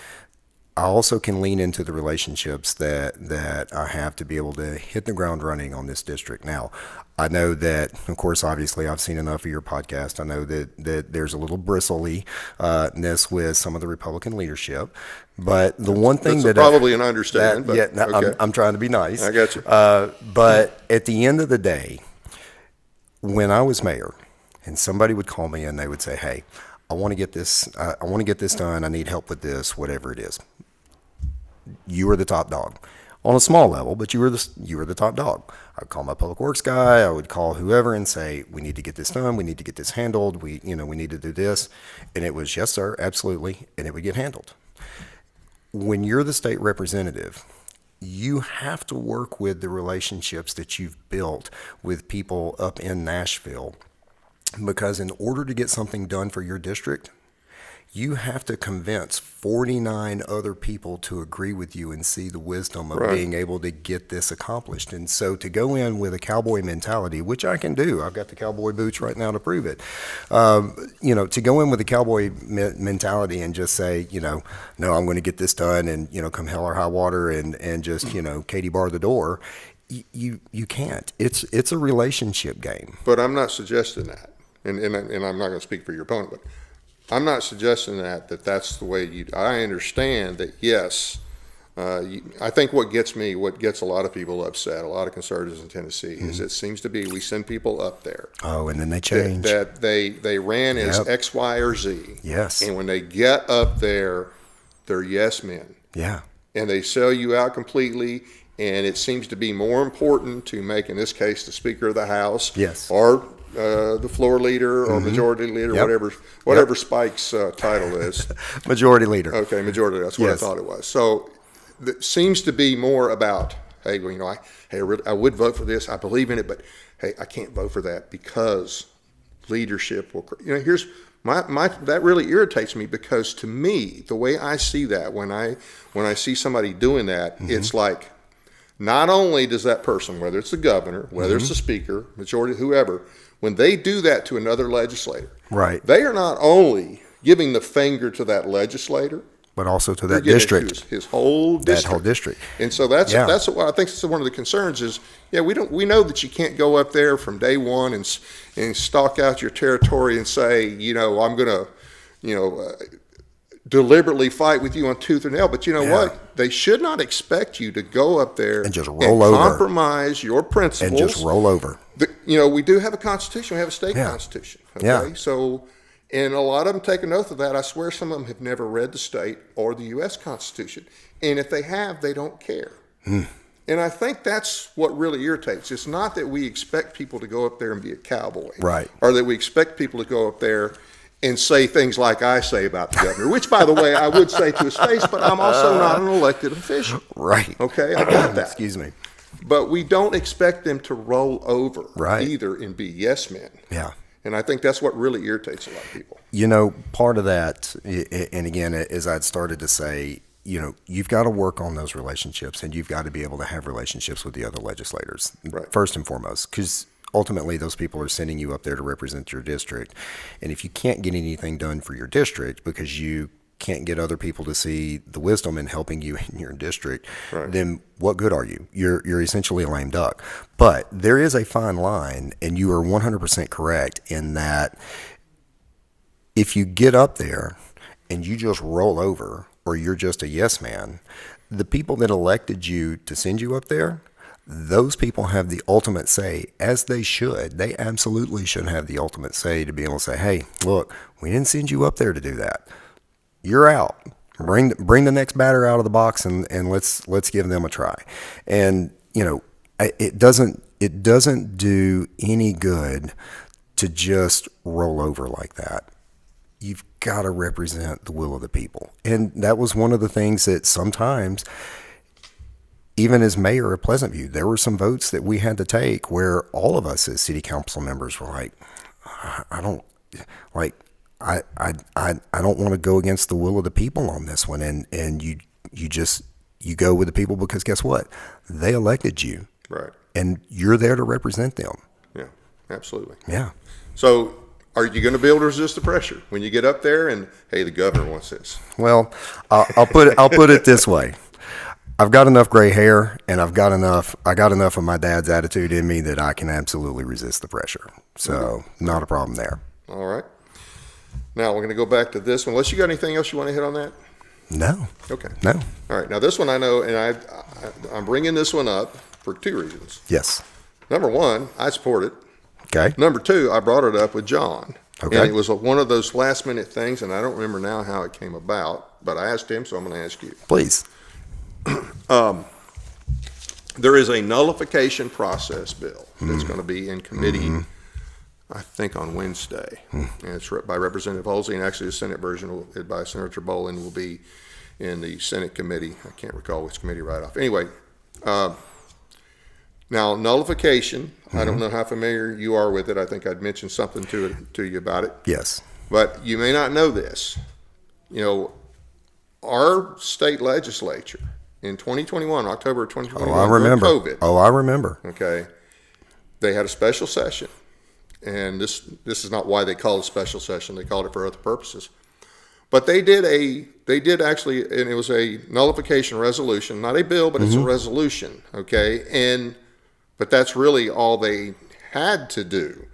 I also can lean into the relationships that I have to be able to hit the ground running on this district. Now, I know that, of course, obviously, I've seen enough of your podcast. I know that there's a little bristliness with some of the Republican leadership. But the one thing that's probably an understatement. Okay. I'm trying to be nice. I got you. But at the end of the day, when I was mayor, and somebody would call me and they would say, "Hey, I want to get this. I want to get this done. I need help with this, whatever it is." You were the top dog on a small level, but you were the top dog. I'd call my public works guy. I would call whoever and say, "We need to get this done. We need to get this handled. We need to do this," and it was, "Yes, sir, absolutely," and it would get handled. When you're the state representative, you have to work with the relationships that you've built with people up in Nashville, because in order to get something done for your district, you have to convince 49 other people to agree with you and see the wisdom of being able to get this accomplished. And so to go in with a cowboy mentality, which I can do, I've got the cowboy boots right now to prove it. To go in with a cowboy mentality and just say, no, I'm going to get this done, and come hell or high water, and just Katie bar the door. You can't. It's a relationship game. But I'm not suggesting that, and I'm not going to speak for your opponent, but I'm not suggesting that's the way I understand that, yes. I think what gets a lot of people upset, a lot of conservatives in Tennessee, is it seems to be we send people up there. Oh, and then they change. That they ran as X, Y, or Z. Yes. And when they get up there, they're yes men. Yeah. and they sell you out completely. And it seems to be more important to make, in this case, the Speaker of the House, Yes. or the floor leader, or majority leader, Yep. whatever Spike's title is. Majority leader. Okay, majority. That's what I Yes. thought it was. So it seems to be more about, hey, well, I would vote for this. I believe in it, but hey, I can't vote for that because leadership will. Here's my that really irritates me, because to me, the way I see that, when I see somebody doing that, it's like, not only does that person, whether it's the governor, whether it's the speaker, majority, whoever, when they do that to another legislator, Right. they are not only giving the finger to that legislator, But also to they're that giving it district. to his whole district. That whole district. And so that's Yeah. what I think is one of the concerns is, we know that you can't go up there from day one and stalk out your territory and say, I'm going to, deliberately fight with you on tooth and nail. But you know Yeah. what? They should not expect you to go up there And just roll over. compromise your principles. And just roll over. We do have a constitution. We have a state Yeah. constitution. Okay. Yeah. So, and a lot of them take an oath of that. I swear some of them have never read the state or the U.S. Constitution. And if they have, they don't care. And I think that's what really irritates. It's not that we expect people to go up there and be a cowboy. Right. Or that we expect people to go up there and say things like I say about the governor, which, by the way, I would say to his face, but I'm also not an elected official. Right. Okay, I got that. Excuse me. But we don't expect them to roll over Right. either and be yes men. Yeah. And I think that's what really irritates a lot of people. Part of that, and again, as I'd started to say, you've got to work on those relationships, and you've got to be able to have relationships with the other legislators, Right. first and foremost, because ultimately those people are sending you up there to represent your district. And if you can't get anything done for your district because you can't get other people to see the wisdom in helping you in your district, Right. then what good are you? You're essentially a lame duck. But there is a fine line, and you are 100% correct in that if you get up there and you just roll over, or you're just a yes man, the people that elected you to send you up there, those people have the ultimate say, as they should. They absolutely should have the ultimate say to be able to say, hey, look, we didn't send you up there to do that. You're out. Bring the next batter out of the box and let's give them a try. And it doesn't do any good to just roll over like that. You've got to represent the will of the people. And that was one of the things that sometimes, even as mayor of Pleasant View, there were some votes that we had to take where all of us as city council members were like, I don't want to go against the will of the people on this one. And you go with the people because guess what? They elected you. Right. And you're there to represent them. Yeah, absolutely. Yeah. So are you going to be able to resist the pressure when you get up there and, hey, the governor wants this? Well, I'll put it this way. I've got enough gray hair, and I got enough of my dad's attitude in me that I can absolutely resist the pressure. So not a problem there. All right. Now we're going to go back to this one. Unless you got anything else you want to hit on that? No. Okay. No. All right. Now this one I know, and I'm bringing this one up for two reasons. Yes. Number one, I support it. Okay. Number two, I brought it up with John. Okay. And it was one of those last minute things, and I don't remember now how it came about, but I asked him, so I'm going to ask you. Please. There is a nullification process bill that's going to be in committee, I think, on Wednesday. And it's by Representative Halsey, and actually the Senate version by Senator Bolin will be in the Senate committee. I can't recall which committee right off. Anyway, now nullification, I don't know how familiar you are with it. I think I'd mentioned something to you about it. Yes. But you may not know this. Our state legislature in 2021, October 2021, I remember. COVID. I remember. Okay, they had a special session, and this is not why they called it a special session. They called it for other purposes. But they did actually, and it was a nullification resolution, not a bill, but it's a resolution. Okay, but that's really all they had to do.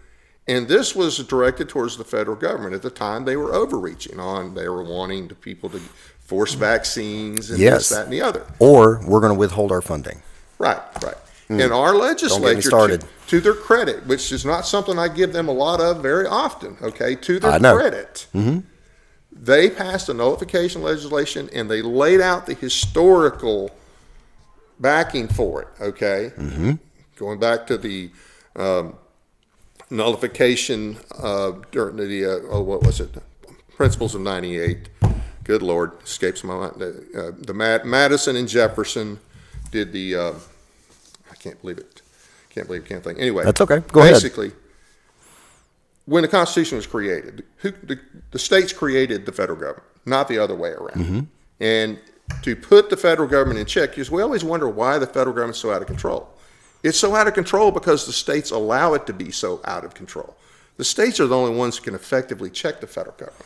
And this was directed towards the federal government. At the time, they were overreaching they were wanting people to force vaccines and Yes. this, that, and the other. Or we're going to withhold our funding. Right. And our legislature, started. to their credit, which is not something I give them a lot of very often, okay, to their I know. credit, they passed a nullification legislation, and they laid out the historical backing for it, okay? Going back to the nullification during what was it? Principles of 98. Good Lord, escapes my mind. Madison and Jefferson did the, I can't think. Anyway. That's okay. Go ahead. Basically, when the Constitution was created, the states created the federal government, not the other way around. And to put the federal government in check, because we always wonder why the federal government's so out of control. It's so out of control because the states allow it to be so out of control. The states are the only ones who can effectively check the federal government.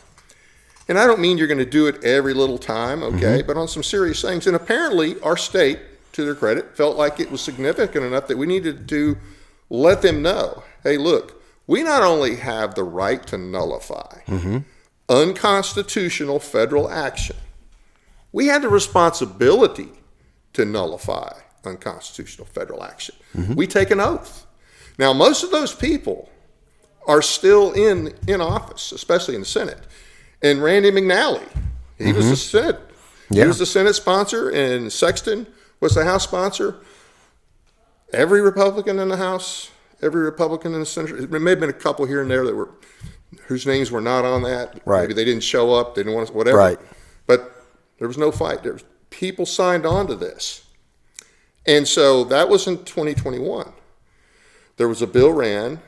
And I don't mean you're going to do it every little time, okay, but on some serious things. And apparently our state, to their credit, felt like it was significant enough that we needed to let them know, hey, look, we not only have the right to nullify unconstitutional federal action, we had the responsibility to nullify unconstitutional federal action. We take an oath. Now, most of those people are still in office, especially in the Senate. And Randy McNally, he was the Senate. He was the Senate sponsor, and Sexton was the House sponsor. Every Republican in the House, every Republican in the Senate. There may have been a couple here and there that were whose names were not on that. Right. Maybe they didn't show up. They didn't want to, whatever. Right. But there was no fight. There was, people signed on to this. And so that was in 2021. There was a bill ran,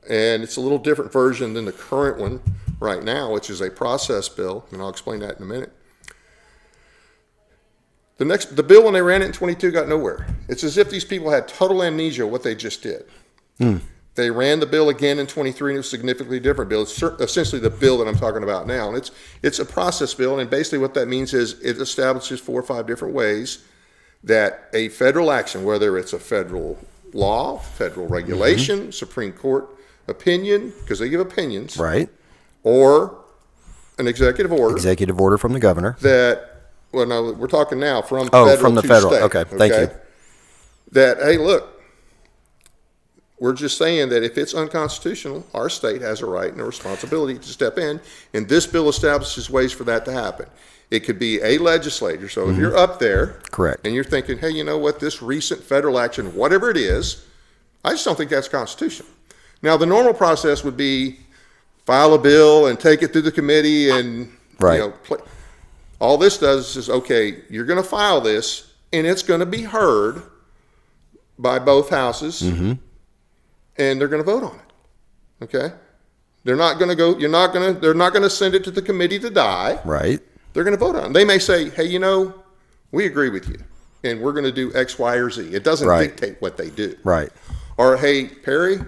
and it's a little different version than the current one right now, which is a process bill, and I'll explain that in a minute. The bill, when they ran it in 22, got nowhere. It's as if these people had total amnesia of what they just did. They ran the bill again in 23, and it was a significantly different bill. It's essentially the bill that I'm talking about now. And it's a process bill, and basically what that means is it establishes 4 or 5 different ways that a federal action, whether it's a federal law, federal regulation, Supreme Court opinion, because they give opinions, Right. or an executive order. Executive order from the governor. That, well, no, we're talking now from Oh, federal from the to federal. state, Okay, thank you. That, hey, look, we're just saying that if it's unconstitutional, our state has a right and a responsibility to step in, and this bill establishes ways for that to happen. It could be a legislature. So if you're up there, Correct. and you're thinking, hey, you know what, this recent federal action, whatever it is, I just don't think that's constitutional. Now, the normal process would be file a bill and take it through the committee and, Right. all this does is, okay, you're going to file this, and it's going to be heard by both houses, and they're going to vote on it. Okay? They're not going to go, they're not going to send it to the committee to die. Right. They're going to vote on it. They may say, hey, we agree with you, and we're going to do X, Y, or Z. It doesn't Right. dictate what they do. Right. Or, hey, Perry,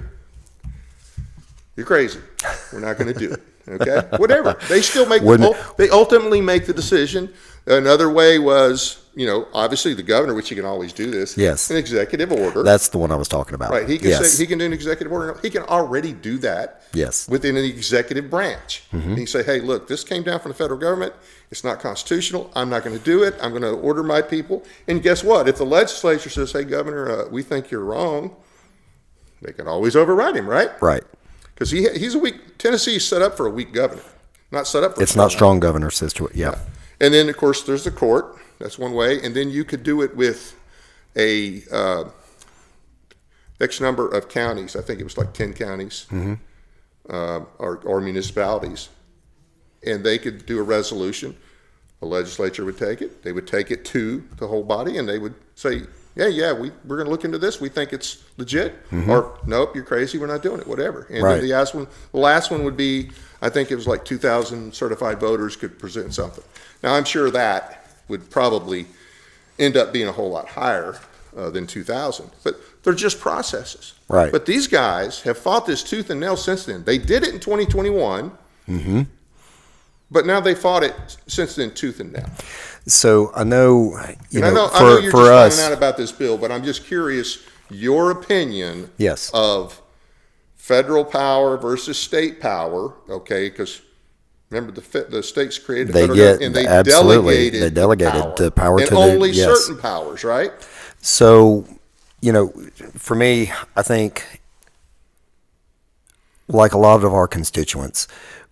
you're crazy. We're not going to do it. Okay? Whatever. They still make they ultimately make the decision. Another way was, obviously the governor, which he can always do this. Yes. An executive order. That's the one I was talking about. Right. He can Yes. say he can do an executive order. He can already do that. Yes. Within an executive branch. And he can say, hey, look, this came down from the federal government. It's not constitutional. I'm not going to do it. I'm going to order my people. And guess what? If the legislature says, hey, Governor, we think you're wrong, they can always override him, right? Right. Because he's a weak. Tennessee's set up for a weak governor, not set up for. It's not strong governor situation. Yeah. And then of course there's the court. That's one way. And then you could do it with a X number of counties. I think it was like 10 counties, or municipalities, and they could do a resolution. The legislature would take it. They would take it to the whole body, and they would say, yeah, we're going to look into this. We think it's legit. Or, nope, you're crazy. We're not doing it, whatever. And Right. then the last one would be, I think it was like 2,000 certified voters could present something. Now, I'm sure that would probably end up being a whole lot higher than 2,000. But they're just processes. Right. But these guys have fought this tooth and nail since then. They did it in 2021. But now they fought it since then tooth and nail. So I know, I know you're for just us, finding out about this bill, but I'm just curious your opinion Yes. of federal power versus state power, okay? Because remember, the states created the They federal get- government, and they absolutely. delegated They delegated the power and to the- only yes. certain powers, right? So, for me, I think, like a lot of our constituents,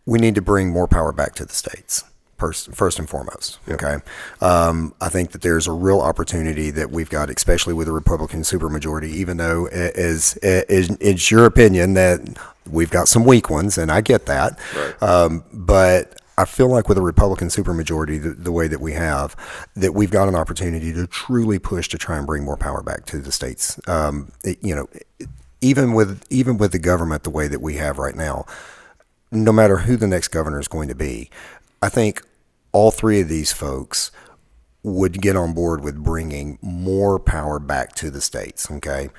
we need to bring more power back to the states. First and foremost, okay? I think that there's a real opportunity that we've got, especially with the Republican supermajority, even though it's your opinion that we've got some weak ones, and I get that. Right. But I feel like with a Republican supermajority, the way that we have, that we've got an opportunity to truly push to try and bring more power back to the states. Even with the government the way that we have right now, no matter who the next governor is going to be, I think all three of these folks would get on board with bringing more power back to the states, okay?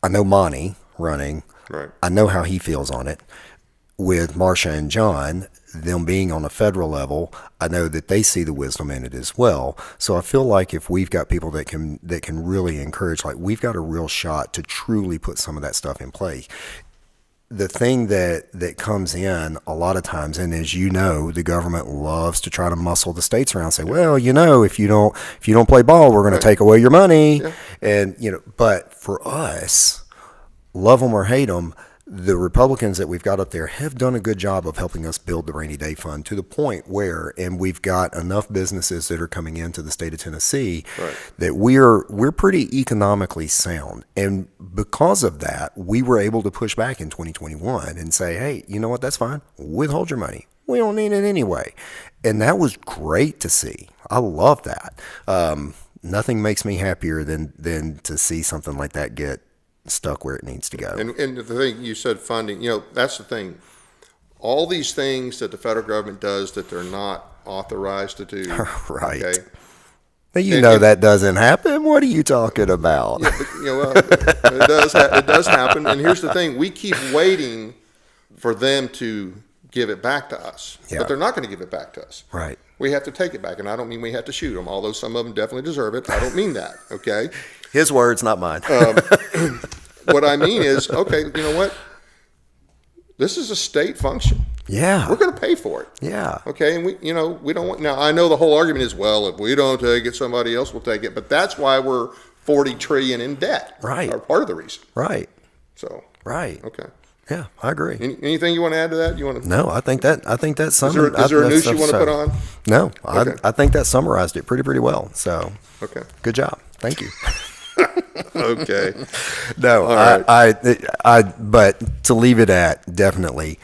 I know Monty running. Right. I know how he feels on it. With Marcia and John, them being on a federal level, I know that they see the wisdom in it as well. So I feel like if we've got people that can really encourage, like we've got a real shot to truly put some of that stuff in place. The thing that comes in a lot of times, and as you know, the government loves to try to muscle the states around, say, well, if you don't play ball, we're going to take away your money. Yeah. And, but for us, love them or hate them, the Republicans that we've got up there have done a good job of helping us build the rainy day fund to the point where, and we've got enough businesses that are coming into the state of Tennessee that we're pretty economically sound. And because of that, we were able to push back in 2021 and say, hey, you know what, that's fine. Withhold your money. We don't need it anyway. And that was great to see. I love that. Nothing makes me happier than to see something like that get stuck where it needs to go. And the thing you said, funding, that's the thing. All these things that the federal government does that they're not authorized to do. Right. Okay? But that doesn't happen. What are you talking about? Yeah, but, it does happen. And here's the thing. We keep waiting for them to give it back to us. Yeah. But they're not going to give it back to us. Right. We have to take it back. And I don't mean we have to shoot them, although some of them definitely deserve it. I don't mean that. Okay? His words, not mine. What I mean is, okay, you know what? This is a state function. Yeah. We're going to pay for it. Yeah. Okay, and we don't want, now I know the whole argument is, well, if we don't take it, somebody else will take it, but that's why we're 40 trillion in debt. Right. Or part of the reason. Right. So. Right. Okay. Yeah, I agree. Anything you want to add to that? You want to? No, I think that summarized. Is there a noose you want to put on? No, Okay. I think that summarized it pretty well. So. Okay. Good job. Thank you. Okay. No, All right. But to leave it at, definitely,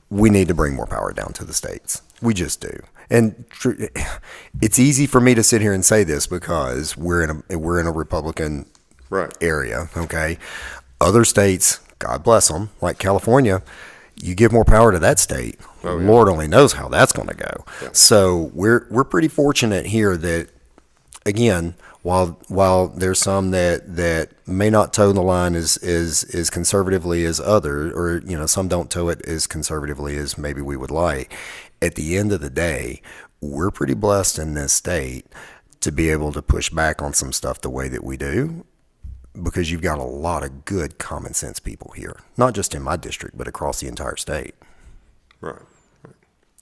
we need to bring more power down to the states. We just do. And it's easy for me to sit here and say this because we're in a Republican area. Okay. Other states, God bless them, like California, you give more power to that state. Oh, yeah. Lord only knows how that's going to go. Yeah. So we're pretty fortunate here that, again, while there's some that may not toe the line as conservatively as others, or some don't toe it as conservatively as maybe we would like, at the end of the day, we're pretty blessed in this state to be able to push back on some stuff the way that we do, because you've got a lot of good common sense people here, not just in my district, but across the entire state. Right.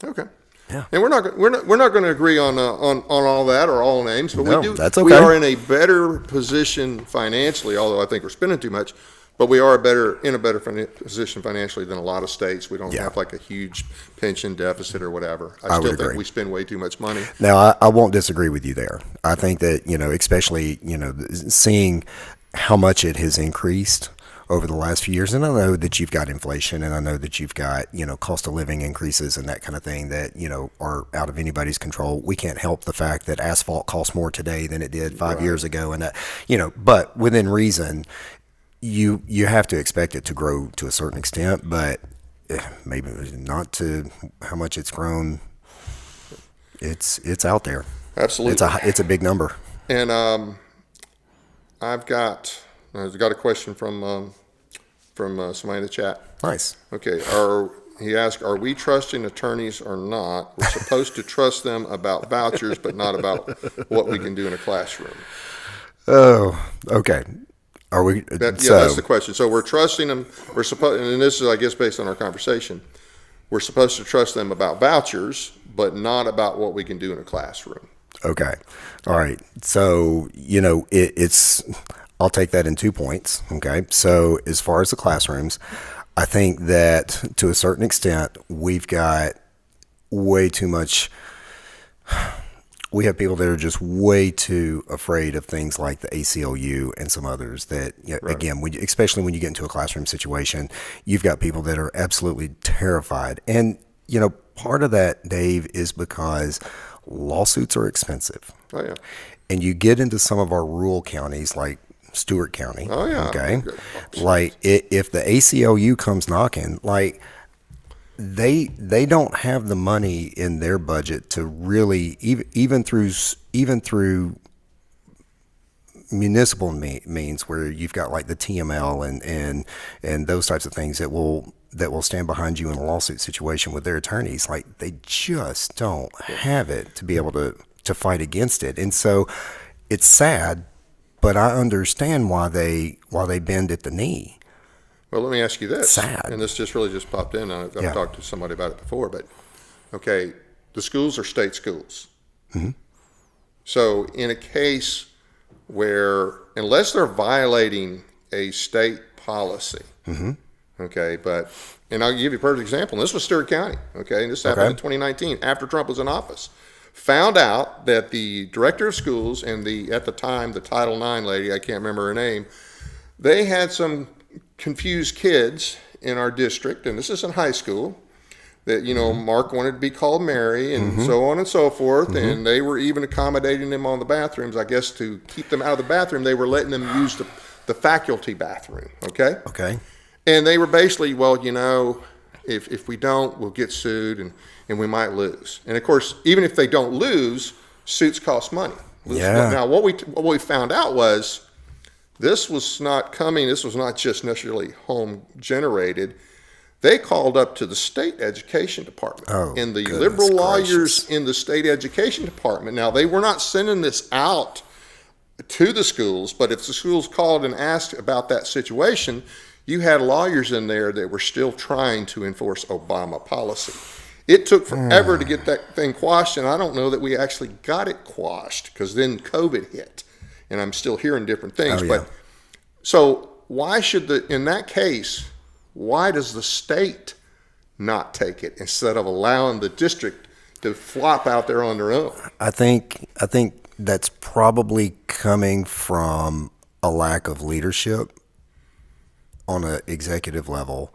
Okay. Yeah. And we're not going to agree on all that or all names, but no, we do. That's okay. We are in a better position financially, although I think we're spending too much. But we are in a better position financially than a lot of states. We don't have like a huge pension deficit or whatever. I still think we spend way too much money. Now, I won't disagree with you there. I think that, especially, seeing how much it has increased over the last few years. And I know that you've got inflation, and I know that you've got, cost of living increases and that kind of thing that, are out of anybody's control. We can't help the fact that asphalt costs more today than it did 5 years ago. And that, but within reason, you have to expect it to grow to a certain extent, but maybe not to how much it's grown. It's out there. Absolutely. It's a big number. And I've got a question from somebody in the chat. Nice. Okay. He asked, are we trusting attorneys or not? We're supposed to trust them about vouchers, but not about what we can do in a classroom. Oh, okay. Are we? That's the question. So we're trusting them. We're supposed, and this is, I guess, based on our conversation. We're supposed to trust them about vouchers, but not about what we can do in a classroom. Okay. All right. So, it's, I'll take that in 2 points. Okay. So as far as the classrooms, I think that to a certain extent, we've got way too much. We have people that are just way too afraid of things like the ACLU and some others that, Right. again, especially when you get into a classroom situation, you've got people that are absolutely terrified. And, part of that, Dave, is because lawsuits are expensive. Oh, yeah. And you get into some of our rural counties like Stewart County. Oh, yeah. Okay. Like if the ACLU comes knocking, like they don't have the money in their budget to really even through municipal means where you've got like the TML and those types of things that will stand behind you in a lawsuit situation with their attorneys. Like they just don't have it to be able to fight against it. And so it's sad, but I understand why they bend at the knee. Well, let me ask you this. Sad. And this just popped in. I've Yeah. talked to somebody about it before, but okay, the schools are state schools. Mm-hmm. So in a case where, unless they're violating a state policy, Mm-hmm. okay, and I'll give you a perfect example. And this was Stewart County, okay, and this happened Okay. in 2019 after Trump was in office. Found out that the director of schools and at the time, the Title IX lady, I can't remember her name, they had some confused kids in our district, and this is in high school, that, Mark wanted to be called Mary and so on and so forth, and they were even accommodating them on the bathrooms. I guess to keep them out of the bathroom, they were letting them use the faculty bathroom, okay? Okay. And they were basically, well, if we don't, we'll get sued and we might lose. And of course, even if they don't lose, suits cost money. Yeah. Now, what we found out was this was not just necessarily home generated. They called up to the state education department. Oh, and the goodness liberal lawyers gracious. in the state education department. Now, they were not sending this out to the schools, but if the schools called and asked about that situation, you had lawyers in there that were still trying to enforce Obama policy. It took forever to get that thing quashed, and I don't know that we actually got it quashed because then COVID hit, and I'm still hearing different things. Oh, yeah. But so why should in that case, why does the state not take it instead of allowing the district to flop out there on their own? I think that's probably coming from a lack of leadership on an executive level,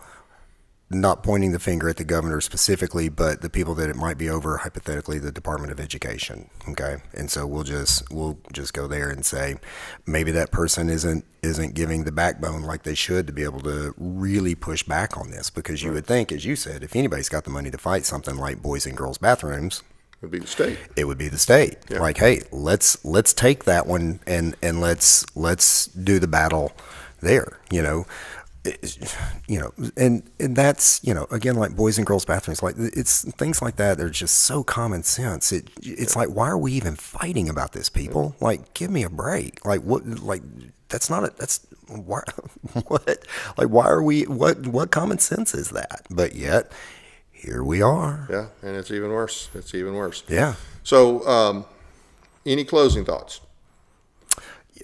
not pointing the finger at the governor specifically, but the people that it might be over, hypothetically, the Department of Education. Okay. And so we'll just go there and say, maybe that person isn't giving the backbone like they should to be able to really push back on this, because you would think, as you said, if anybody's got the money to fight something like boys and girls bathrooms, It would be the state. it would be the state. Yeah. Like, hey, let's take that one and let's do the battle there, and that's, again, like boys and girls bathrooms, like it's things like that. They're just so common sense. It's like, why are we even fighting about this, people? Like, give me a break. Like what, like that's not it. That's why, what, like, why are we, what common sense is that? But yet here we are. Yeah, and it's even worse. It's even worse. Yeah. So, any closing thoughts?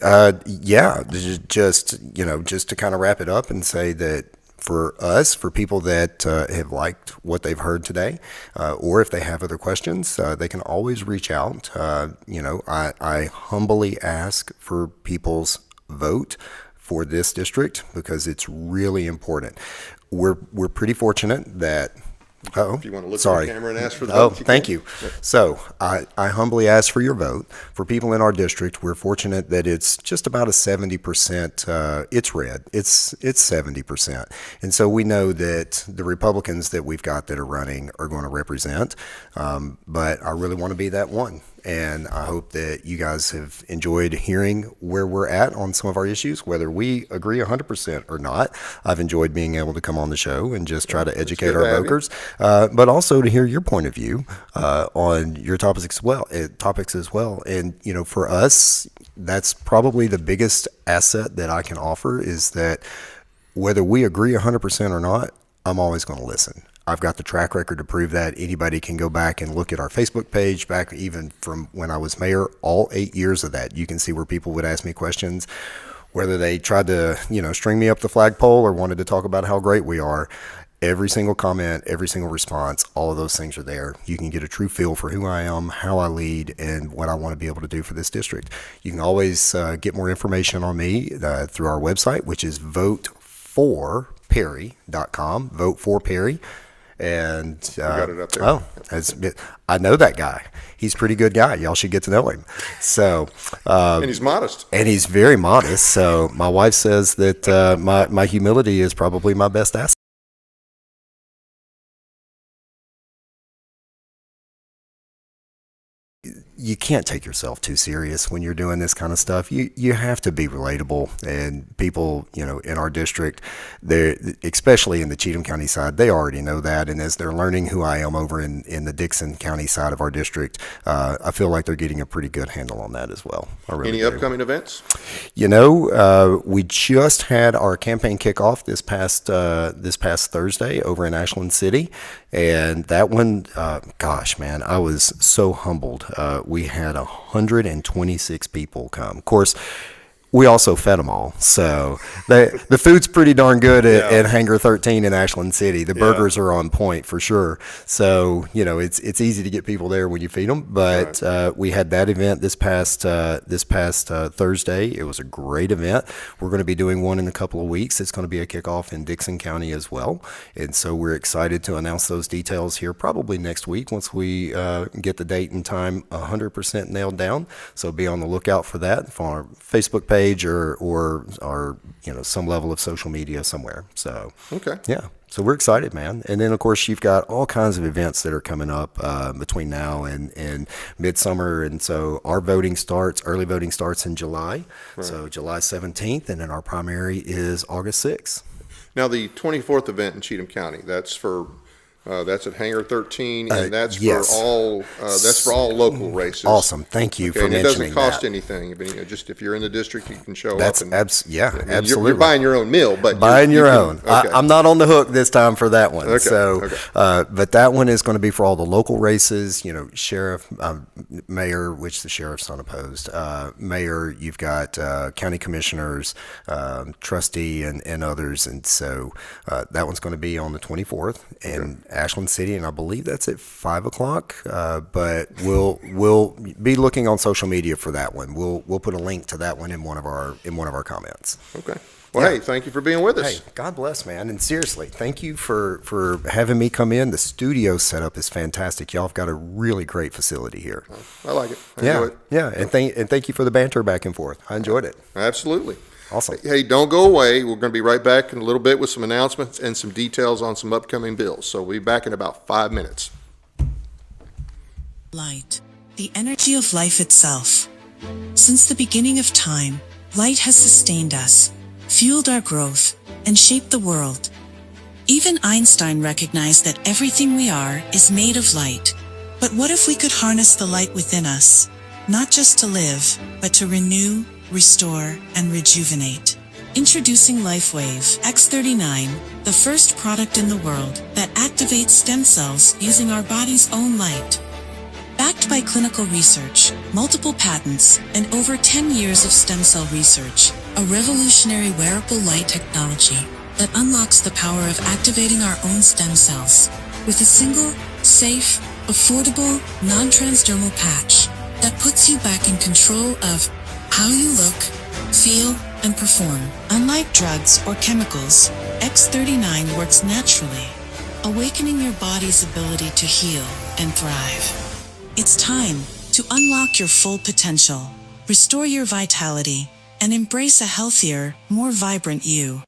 Yeah, just to kind of wrap it up and say that for us, for people that have liked what they've heard today, or if they have other questions, they can always reach out. I humbly ask for people's vote for this district because it's really important. We're pretty fortunate that. If you want to look Sorry. at the camera and ask for the Oh, vote, thank can. you. So I humbly ask for your vote. For people in our district, we're fortunate that it's just about a 70%. It's red. It's 70%. And so we know that the Republicans that we've got that are running are going to represent. But I really want to be that one. And I hope that you guys have enjoyed hearing where we're at on some of our issues, whether we agree 100% or not. I've enjoyed being able to come on the show and just try to educate good our to have you. voters, but also to hear your point of view on your topics as well. And, for us, that's probably the biggest asset that I can offer is that whether we agree 100% or not, I'm always going to listen. I've got the track record to prove that. Anybody can go back and look at our Facebook page back even from when I was mayor, all 8 years of that. You can see where people would ask me questions. whether they tried to, string me up the flagpole or wanted to talk about how great we are, every single comment, every single response, all of those things are there. You can get a true feel for who I am, how I lead, and what I want to be able to do for this district. You can always get more information on me through our website, which is voteforperry.com, vote for Perry. And got it up there. Oh, I know that guy. He's a pretty good guy. Y'all should get to know him. So, and he's modest. And he's very modest. So my wife says that my humility is probably my best asset. You can't take yourself too serious when you're doing this kind of stuff. You have to be relatable, and people, in our district, they, especially in the Cheatham County side, they already know that. And as they're learning who I am over in the Dickson County side of our district, I feel like they're getting a pretty good handle on that as well. I really Any do. upcoming events? We just had our campaign kickoff this past Thursday over in Ashland City, and that one, gosh, man, I was so humbled. We had 126 people come. Of course, we also fed them all. So the food's pretty darn good at Hangar 13 in Ashland City. The burgers are on point for sure. So, it's easy to get people there when you feed them. But we had that event this past Thursday. It was a great event. We're going to be doing one in a couple of weeks. It's going to be a kickoff in Dickson County as well. And so we're excited to announce those details here probably next week once we get the date and time 100% nailed down. So be on the lookout for that from our Facebook page or some level of social media somewhere. So Okay. yeah, so we're excited, man. And then of course you've got all kinds of events that are coming up between now and midsummer. And so our early voting starts in July. Right. So July 17th, and then our primary is August 6th. Now, the 24th event in Cheatham County, that's at Hangar 13, and that's yes. for all local races. Awesome, thank you for And it mentioning doesn't cost that. anything. Just if you're in the district, you can show That's up. And, absolutely. You're buying your own meal, but buying your own. Okay. I'm not on the hook this time for that one. Okay, So, okay. But that one is going to be for all the local races. Sheriff, mayor, which the sheriff's unopposed. Mayor, you've got county commissioners, trustee, and others. And so that one's going to be on the 24th in Ashland City, and I believe that's at 5:00. But we'll be looking on social media for that one. We'll put a link to that one in one of our comments. Okay. Well, hey, thank you for being with us. Hey, God bless, man. And seriously, thank you for having me come in. The studio setup is fantastic. Y'all have got a really great facility here. I like it. I enjoy it. Yeah. And thank you for the banter back and forth. I enjoyed it. Absolutely. Awesome. Hey, don't go away. We're going to be right back in a little bit with some announcements and some details on some upcoming bills. So we'll be back in about 5 minutes. Light, the energy of life itself. Since the beginning of time, light has sustained us, fueled our growth, and shaped the world. Even Einstein recognized that everything we are is made of light. But what if we could harness the light within us, not just to live, but to renew, restore, and rejuvenate? Introducing LifeWave X39, the first product in the world that activates stem cells using our body's own light. Backed by clinical research, multiple patents, and over 10 years of stem cell research, a revolutionary wearable light technology that unlocks the power of activating our own stem cells with a single, safe, affordable, non-transdermal patch that puts you back in control of how you look, feel, and perform. Unlike drugs or chemicals, X39 works naturally, awakening your body's ability to heal and thrive. It's time to unlock your full potential, restore your vitality, and embrace a healthier, more vibrant you.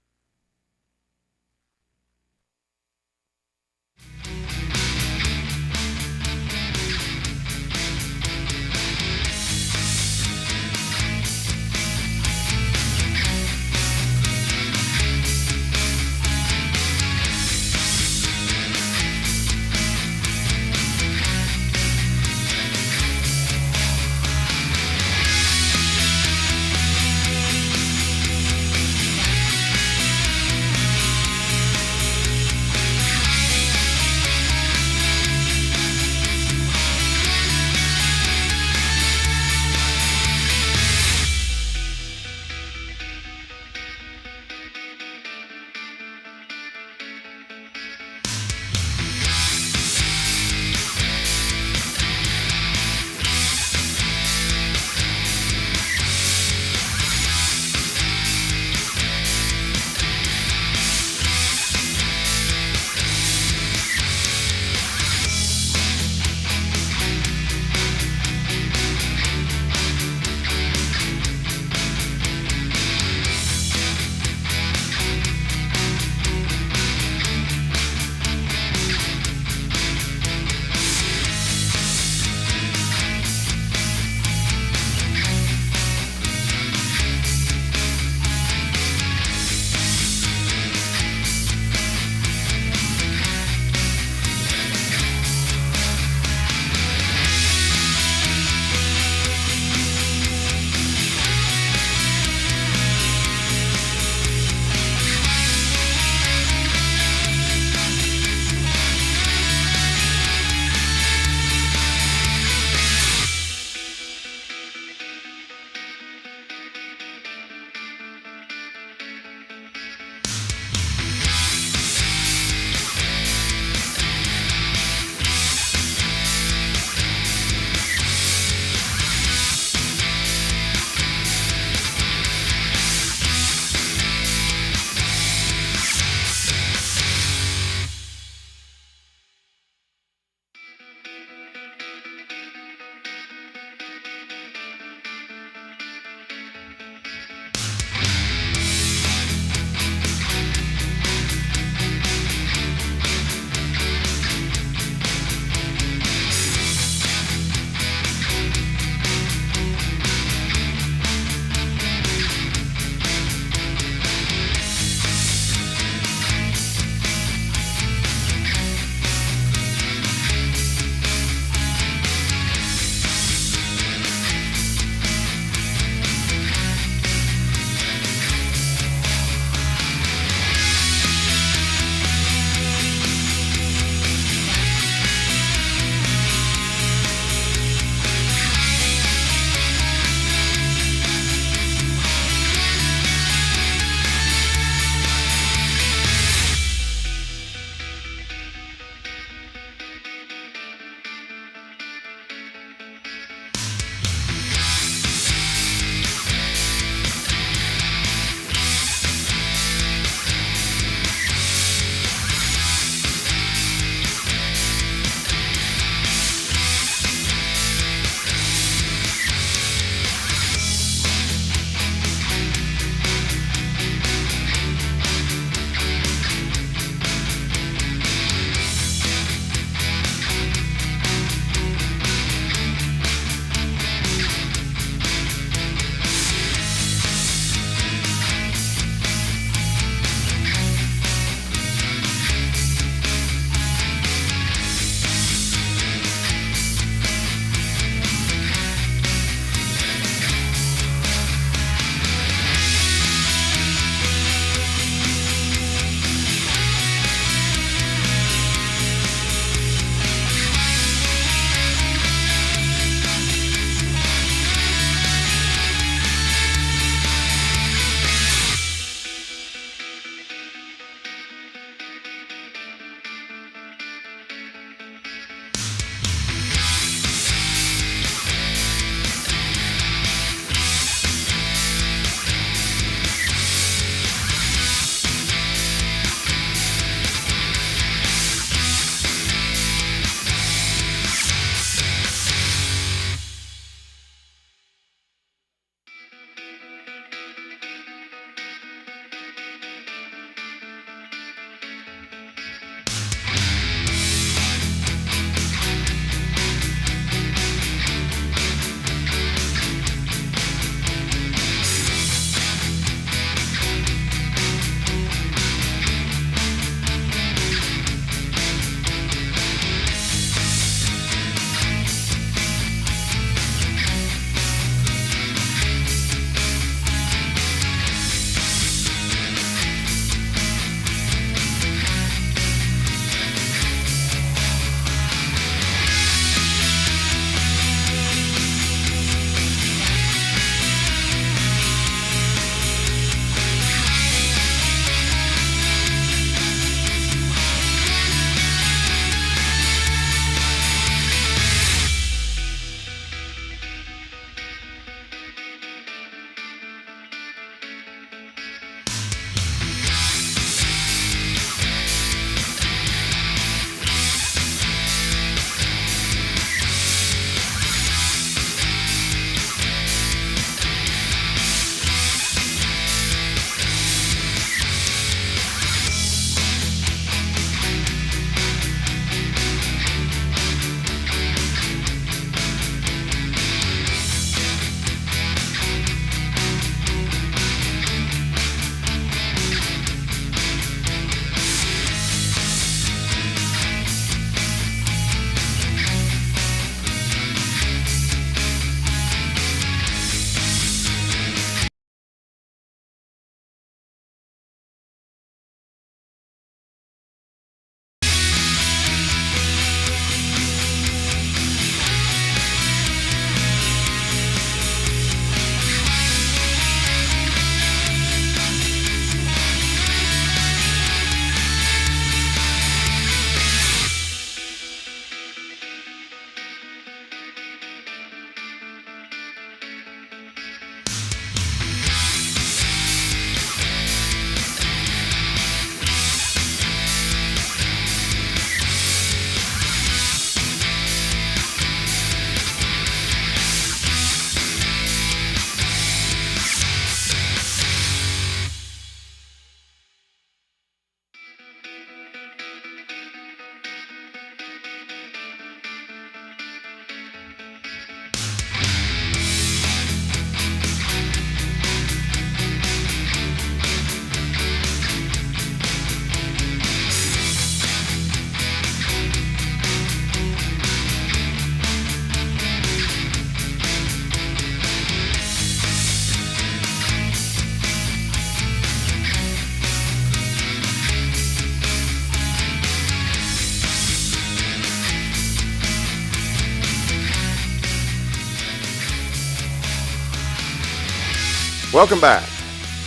Welcome back.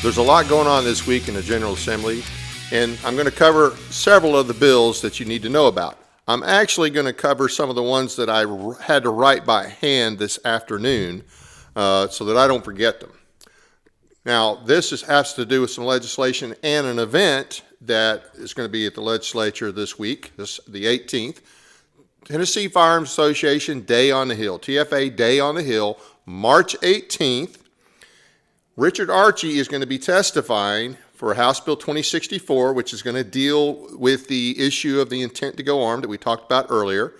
There's a lot going on this week in the General Assembly, and I'm going to cover several of the bills that you need to know about. I'm actually going to cover some of the ones that I had to write by hand this afternoon so that I don't forget them. Now, this has to do with some legislation and an event that is going to be at the legislature this week, the 18th. Tennessee Firearms Association Day on the Hill, TFA Day on the Hill, March 18th. Richard Archie is going to be testifying for House Bill 2064, which is going to deal with the issue of the intent to go armed that we talked about earlier.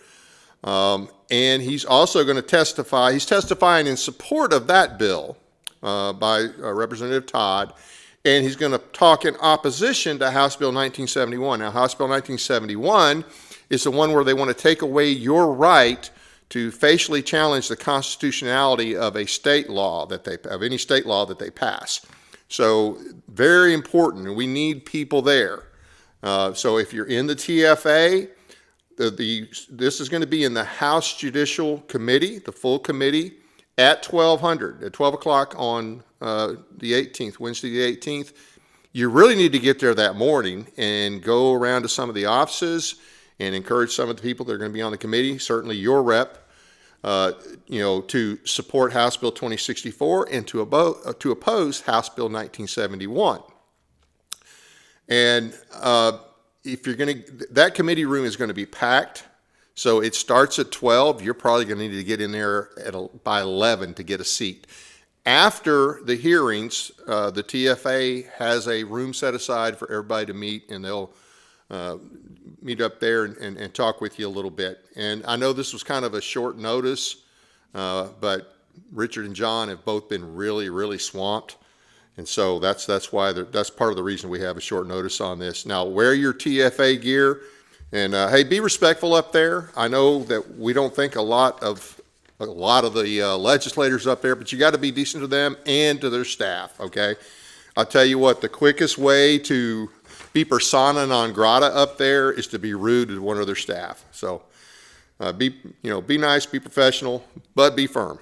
And he's also going to testify, he's testifying in support of that bill by Representative Todd, and he's going to talk in opposition to House Bill 1971. Now, House Bill 1971 is the one where they want to take away your right to facially challenge the constitutionality of a state law of any state law that they pass. So very important, and we need people there. So if you're in the TFA, this is going to be in the House Judicial Committee, the full committee, at 12 o'clock on the 18th, Wednesday the 18th. You really need to get there that morning and go around to some of the offices and encourage some of the people that are going to be on the committee, certainly your rep, to support House Bill 2064 and to oppose House Bill 1971. And if you're going to, that committee room is going to be packed. So it starts at 12. You're probably going to need to get in there by 11 to get a seat. After the hearings, the TFA has a room set aside for everybody to meet, and they'll meet up there and talk with you a little bit. And I know this was kind of a short notice, but Richard and John have both been really, really swamped. And so that's why that's part of the reason we have a short notice on this. Now, wear your TFA gear, and hey, be respectful up there. I know that we don't think a lot of the legislators up there, but you got to be decent to them and to their staff. Okay, I'll tell you what, the quickest way to be persona non grata up there is to be rude to one of their staff. So be nice, be professional, but be firm.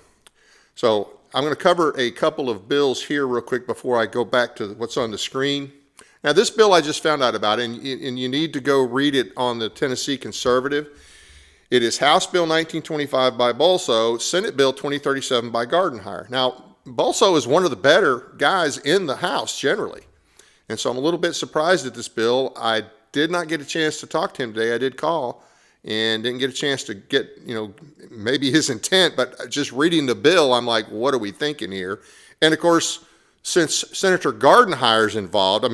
So I'm going to cover a couple of bills here real quick before I go back to what's on the screen. Now, this bill I just found out about, and you need to go read it on the Tennessee Conservative. It is House Bill 1925 by Bolso, Senate Bill 2037 by Gardenhire. Now, Bolso is one of the better guys in the House generally. And so I'm a little bit surprised at this bill. I did not get a chance to talk to him today. I did call and didn't get a chance to get, maybe his intent, but just reading the bill, I'm like, what are we thinking here? And of course, since Senator Gardenhire's involved,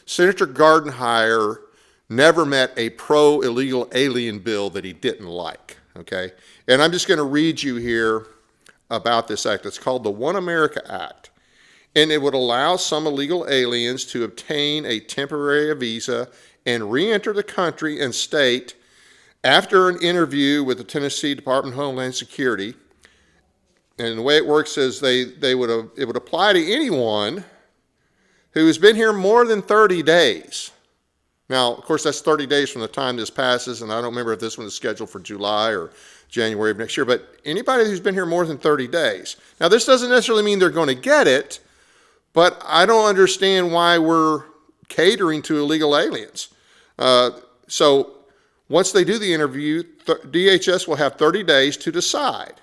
Senator Gardenhire never met a pro-illegal alien bill that he didn't like, okay? And I'm just going to read you here about this act. It's called the One America Act. And it would allow some illegal aliens to obtain a temporary visa and re-enter the country and state after an interview with the Tennessee Department of Homeland Security. And the way it works is it would apply to anyone who has been here more than 30 days. Now, of course, that's 30 days from the time this passes, and I don't remember if this one is scheduled for July or January of next year, but anybody who's been here more than 30 days. Now, this doesn't necessarily mean they're going to get it, but I don't understand why we're catering to illegal aliens. So once they do the interview, DHS will have 30 days to decide.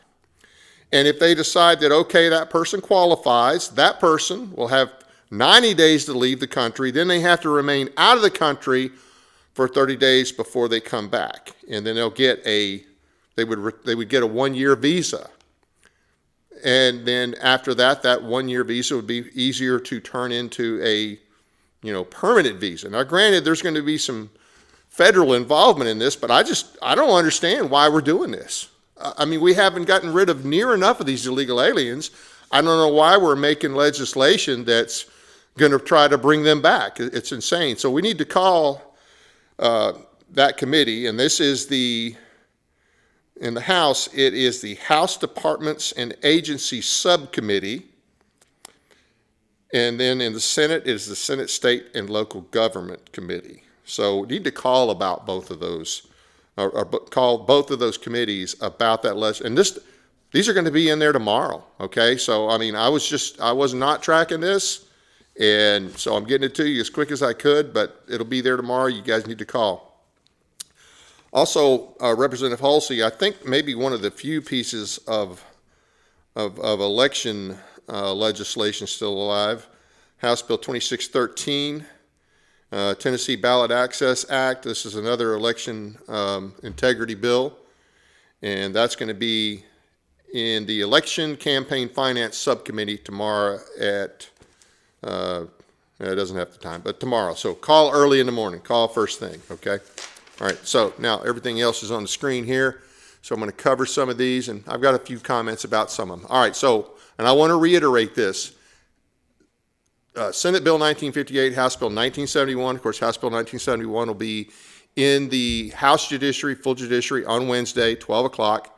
And if they decide that, okay, that person qualifies, that person will have 90 days to leave the country. Then they have to remain out of the country for 30 days before they come back. And then they'll get they would get a 1-year visa. And then after that 1-year visa would be easier to turn into a, permanent visa. Now, granted, there's going to be some federal involvement in this, but I don't understand why we're doing this. We haven't gotten rid of near enough of these illegal aliens. I don't know why we're making legislation that's going to try to bring them back. It's insane. So we need to call that committee, and this is in the House, it is the House Departments and Agencies Subcommittee. And then in the Senate, it is the Senate State and Local Government Committee. So we need to call about both of those, or call both of those committees about that legislation. And These are going to be in there tomorrow, okay? So, I mean, I was not tracking this, and so I'm getting it to you as quick as I could, but it'll be there tomorrow. You guys need to call. Also, Representative Halsey, I think maybe one of the few pieces of election legislation still alive, House Bill 2613, Tennessee Ballot Access Act. This is another election integrity bill, and that's going to be in the Election Campaign Finance Subcommittee tomorrow at, it doesn't have the time, but tomorrow. So call early in the morning. Call first thing, okay? All right, so now everything else is on the screen here. So I'm going to cover some of these, and I've got a few comments about some of them. All right, so, and I want to reiterate this. Senate Bill 1958, House Bill 1971. Of course, House Bill 1971 will be in the House Judiciary, full Judiciary on Wednesday, 12 o'clock.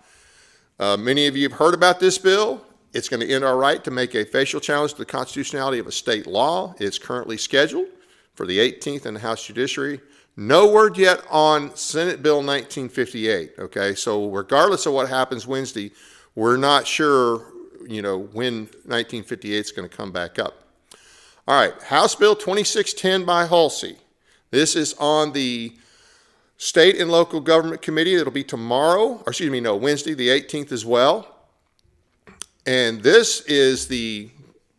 Many of you have heard about this bill. It's going to end our right to make a facial challenge to the constitutionality of a state law. It's currently scheduled for the 18th in the House Judiciary. No word yet on Senate Bill 1958, okay? So regardless of what happens Wednesday, we're not sure, when 1958 is going to come back up. All right, House Bill 2610 by Halsey. This is on the State and Local Government Committee. It'll be tomorrow, Wednesday, the 18th as well. And this is the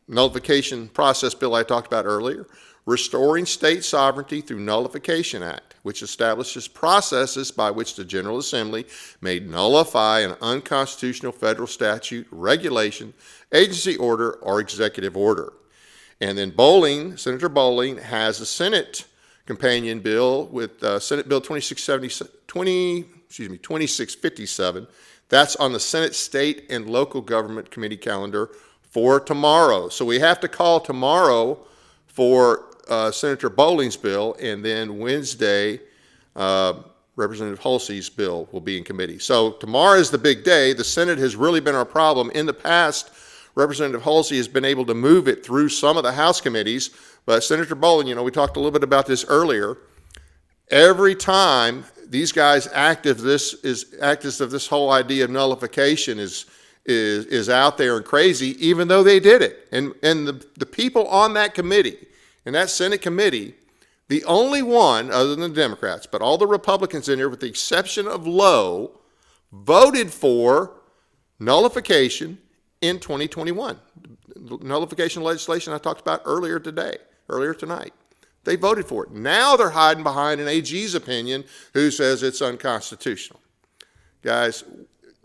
nullification process bill I talked about earlier, Restoring State Sovereignty Through Nullification Act, which establishes processes by which the General Assembly may nullify an unconstitutional federal statute, regulation, agency order, or executive order. And then Senator Bowling has a Senate companion bill with Senate Bill 2657. That's on the Senate State and Local Government Committee calendar for tomorrow. So we have to call tomorrow for Senator Bowling's bill, and then Wednesday, Representative Halsey's bill will be in committee. So tomorrow is the big day. The Senate has really been our problem. In the past, Representative Halsey has been able to move it through some of the House committees, but Senator Bowling, we talked a little bit about this earlier. Every time these guys act as if this whole idea of nullification is out there and crazy, even though they did it. And the people on that committee, in that Senate committee, the only one, other than the Democrats, but all the Republicans in there, with the exception of Lowe, voted for nullification in 2021. Nullification legislation I talked about earlier tonight. They voted for it. Now they're hiding behind an AG's opinion who says it's unconstitutional. Guys,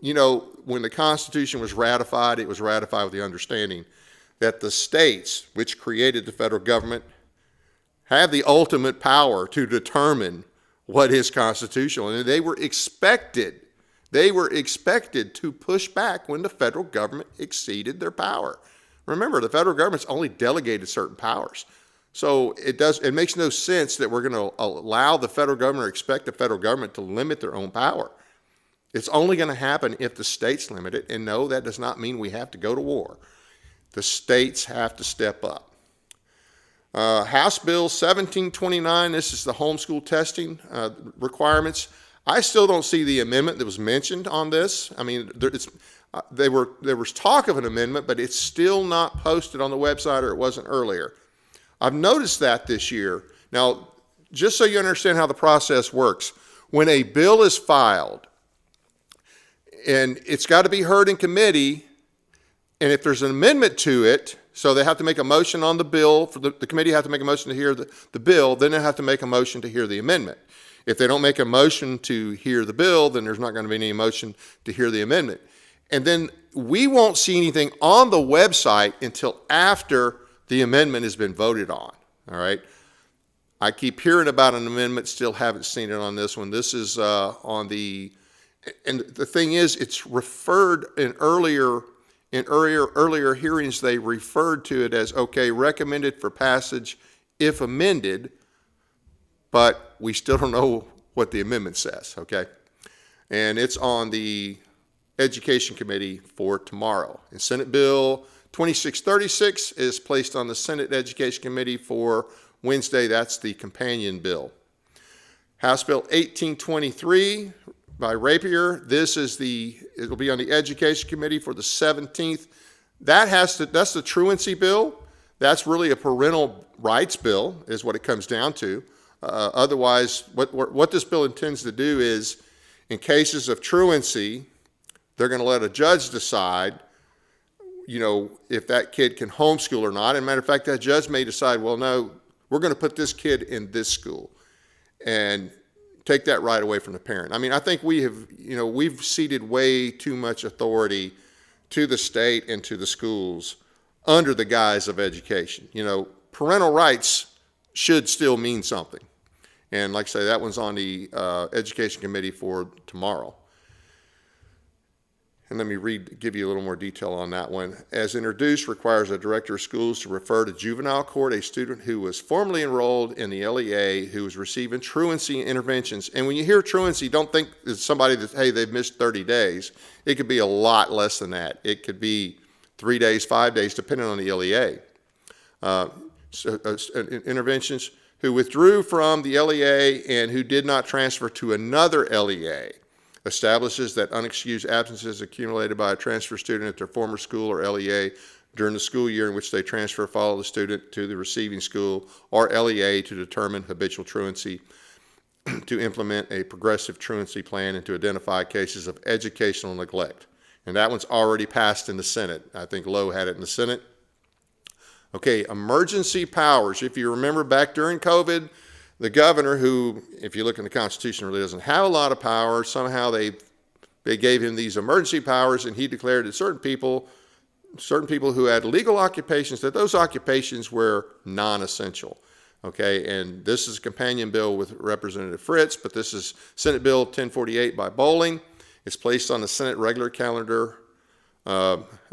when the Constitution was ratified, it was ratified with the understanding that the states, which created the federal government, have the ultimate power to determine what is constitutional. And they were expected to push back when the federal government exceeded their power. Remember, the federal government's only delegated certain powers. So it makes no sense that we're going to allow the federal government or expect the federal government to limit their own power. It's only going to happen if the states limit it, and no, that does not mean we have to go to war. The states have to step up. House Bill 1729, this is the homeschool testing requirements. I still don't see the amendment that was mentioned on this. I mean, there was talk of an amendment, but it's still not posted on the website, or it wasn't earlier. I've noticed that this year. Now, just so you understand how the process works, when a bill is filed, and it's got to be heard in committee, and if there's an amendment to it, so they have to make a motion on the bill, for the committee have to make a motion to hear the bill, then they have to make a motion to hear the amendment. If they don't make a motion to hear the bill, then there's not going to be any motion to hear the amendment. And then we won't see anything on the website until after the amendment has been voted on, all right? I keep hearing about an amendment, still haven't seen it on this one. This is and the thing is, it's referred in earlier hearings, they referred to it as, okay, recommended for passage if amended, but we still don't know what the amendment says, okay? And it's on the Education Committee for tomorrow. And Senate Bill 2636 is placed on the Senate Education Committee for Wednesday. That's the companion bill. House Bill 1823 by Rapier. It'll be on the Education Committee for the 17th. That's the truancy bill. That's really a parental rights bill, is what it comes down to. Otherwise, what this bill intends to do is, in cases of truancy, they're going to let a judge decide, if that kid can homeschool or not. And matter of fact, that judge may decide, well, no, we're going to put this kid in this school, and take that right away from the parent. I mean, I think we've ceded way too much authority to the state and to the schools under the guise of education. Parental rights should still mean something. And like I say, that one's on the Education Committee for tomorrow. And let me give you a little more detail on that one. As introduced, requires a director of schools to refer to juvenile court a student who was formerly enrolled in the LEA who was receiving truancy interventions. And when you hear truancy, don't think it's somebody that, hey, they've missed 30 days. It could be a lot less than that. It could be 3 days, 5 days, depending on the LEA. Interventions who withdrew from the LEA and who did not transfer to another LEA. Establishes that unexcused absences accumulated by a transfer student at their former school or LEA during the school year in which they transfer follow the student to the receiving school or LEA to determine habitual truancy, to implement a progressive truancy plan, and to identify cases of educational neglect. And that one's already passed in the Senate. I think Lowe had it in the Senate. Okay, emergency powers. If you remember back during COVID, the governor, who, if you look in the Constitution, really doesn't have a lot of power, somehow they gave him these emergency powers, and he declared that certain people who had legal occupations, that those occupations were non-essential. Okay, and this is a companion bill with Representative Fritz, but this is Senate Bill 1048 by Bowling. It's placed on the Senate regular calendar.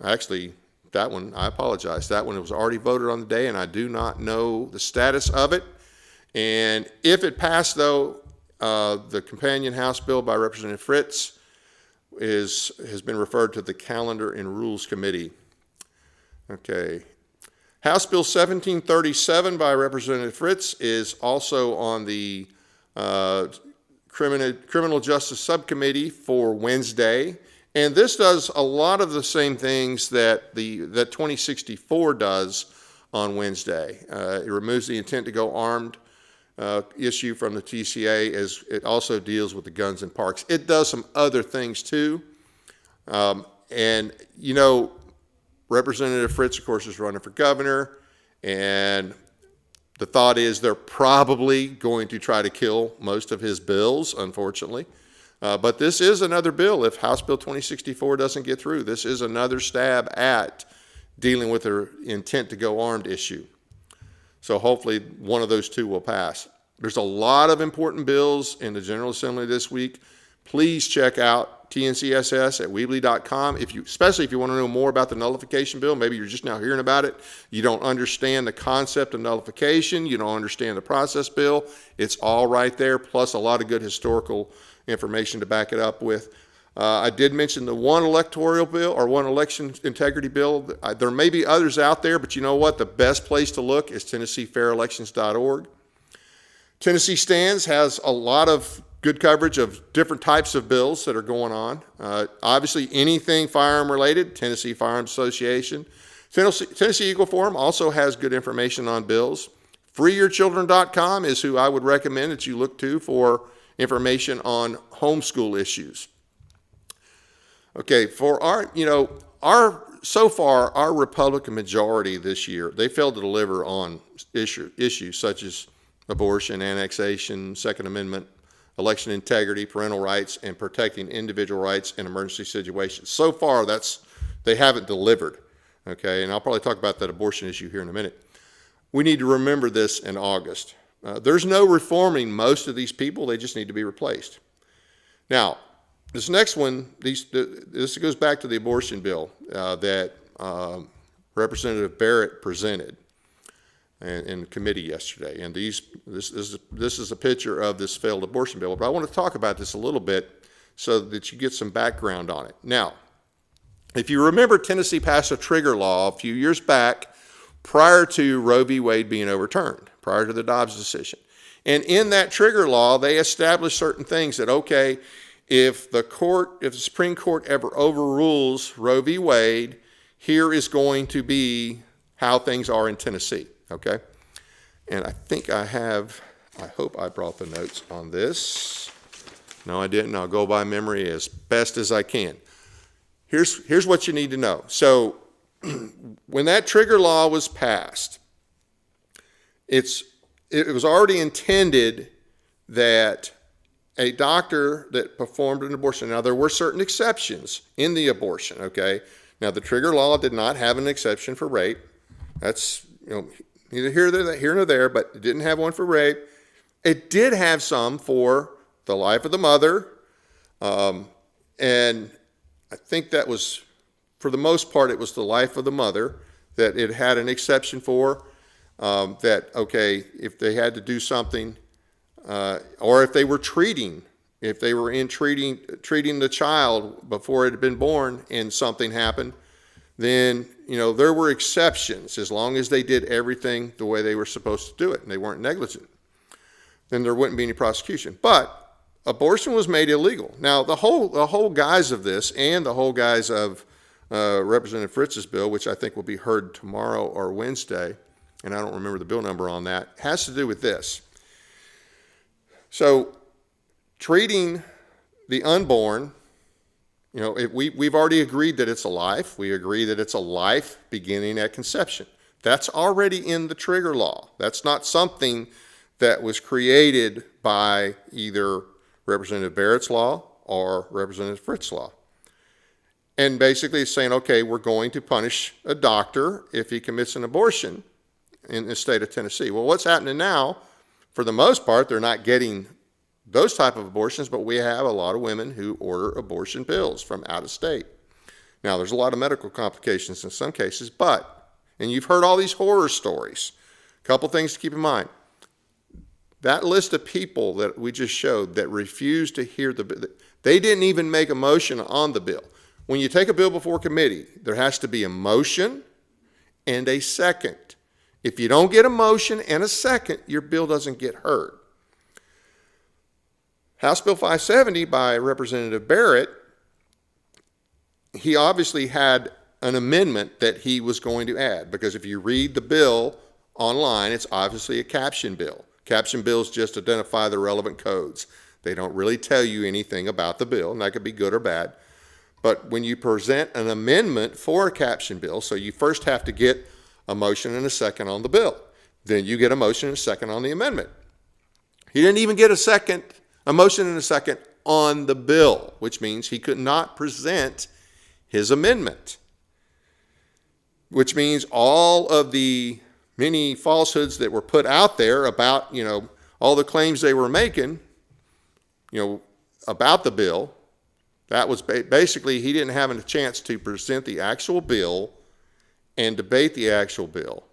Actually, that one, I apologize. That one was already voted on the day, and I do not know the status of it. And if it passed, though, the companion House bill by Representative Fritz has been referred to the Calendar and Rules Committee. Okay. House Bill 1737 by Representative Fritz is also on the Criminal Justice Subcommittee for Wednesday. And this does a lot of the same things that 2064 does on Wednesday. It removes the intent to go armed issue from the TCA, as it also deals with the guns in parks. It does some other things too. And Representative Fritz, of course, is running for governor, and the thought is they're probably going to try to kill most of his bills, unfortunately. But this is another bill. If House Bill 2064 doesn't get through, this is another stab at dealing with the intent to go armed issue. So hopefully one of those two will pass. There's a lot of important bills in the General Assembly this week. Please check out TNCSS at Weebly.com, especially if you want to know more about the nullification bill. Maybe you're just now hearing about it. You don't understand the concept of nullification. You don't understand the process bill. It's all right there, plus a lot of good historical information to back it up with. I did mention the one electoral bill or one election integrity bill. There may be others out there, but you know what? The best place to look is TennesseeFairElections.org. Tennessee Stands has a lot of good coverage of different types of bills that are going on. Obviously, anything firearm related, Tennessee Firearms Association. Tennessee Eagle Forum also has good information on bills. FreeYourChildren.com is who I would recommend that you look to for information on homeschool issues. Okay, for our Republican majority this year, they failed to deliver on issues such as abortion, annexation, Second Amendment, election integrity, parental rights, and protecting individual rights in emergency situations. So far, they haven't delivered. Okay, and I'll probably talk about that abortion issue here in a minute. We need to remember this in August. There's no reforming most of these people. They just need to be replaced. Now, this next one, this goes back to the abortion bill that Representative Barrett presented in committee yesterday. And this is a picture of this failed abortion bill. But I want to talk about this a little bit so that you get some background on it. Now, if you remember, Tennessee passed a trigger law a few years back prior to Roe v. Wade being overturned, prior to the Dobbs decision. And in that trigger law, they established certain things that, okay, if the Supreme Court ever overrules Roe v. Wade, here is going to be how things are in Tennessee, okay? And I think I hope I brought the notes on this. No, I didn't. I'll go by memory as best as I can. Here's what you need to know. So when that trigger law was passed, it was already intended that a doctor that performed an abortion, now there were certain exceptions in the abortion, okay? Now the trigger law did not have an exception for rape. That's, neither here nor there, but it didn't have one for rape. It did have some for the life of the mother, and I think that was, for the most part, it was the life of the mother that it had an exception for, that, okay, if they had to do something, or if they were treating the child before it had been born and something happened, then, there were exceptions as long as they did everything the way they were supposed to do it and they weren't negligent. Then there wouldn't be any prosecution. But abortion was made illegal. Now, the whole guise of this and the whole guise of Representative Fritz's bill, which I think will be heard tomorrow or Wednesday, and I don't remember the bill number on that, has to do with this. So treating the unborn, we've already agreed that it's a life. We agree that it's a life beginning at conception. That's already in the trigger law. That's not something that was created by either Representative Barrett's law or Representative Fritz's law. And basically it's saying, okay, we're going to punish a doctor if he commits an abortion in the state of Tennessee. Well, what's happening now, for the most part, they're not getting those type of abortions, but we have a lot of women who order abortion pills from out of state. Now, there's a lot of medical complications in some cases, and you've heard all these horror stories. A couple things to keep in mind. That list of people that we just showed that refused to hear the bill, they didn't even make a motion on the bill. When you take a bill before committee, there has to be a motion and a second. If you don't get a motion and a second, your bill doesn't get heard. House Bill 570 by Representative Barrett, he obviously had an amendment that he was going to add, because if you read the bill online, it's obviously a caption bill. Caption bills just identify the relevant codes. They don't really tell you anything about the bill, and that could be good or bad. But when you present an amendment for a caption bill, so you first have to get a motion and a second on the bill. Then you get a motion and a second on the amendment. He didn't even get a motion and a second on the bill, which means he could not present his amendment, which means all of the many falsehoods that were put out there about, all the claims they were making, about the bill, that was basically, he didn't have a chance to present the actual bill and debate the actual bill,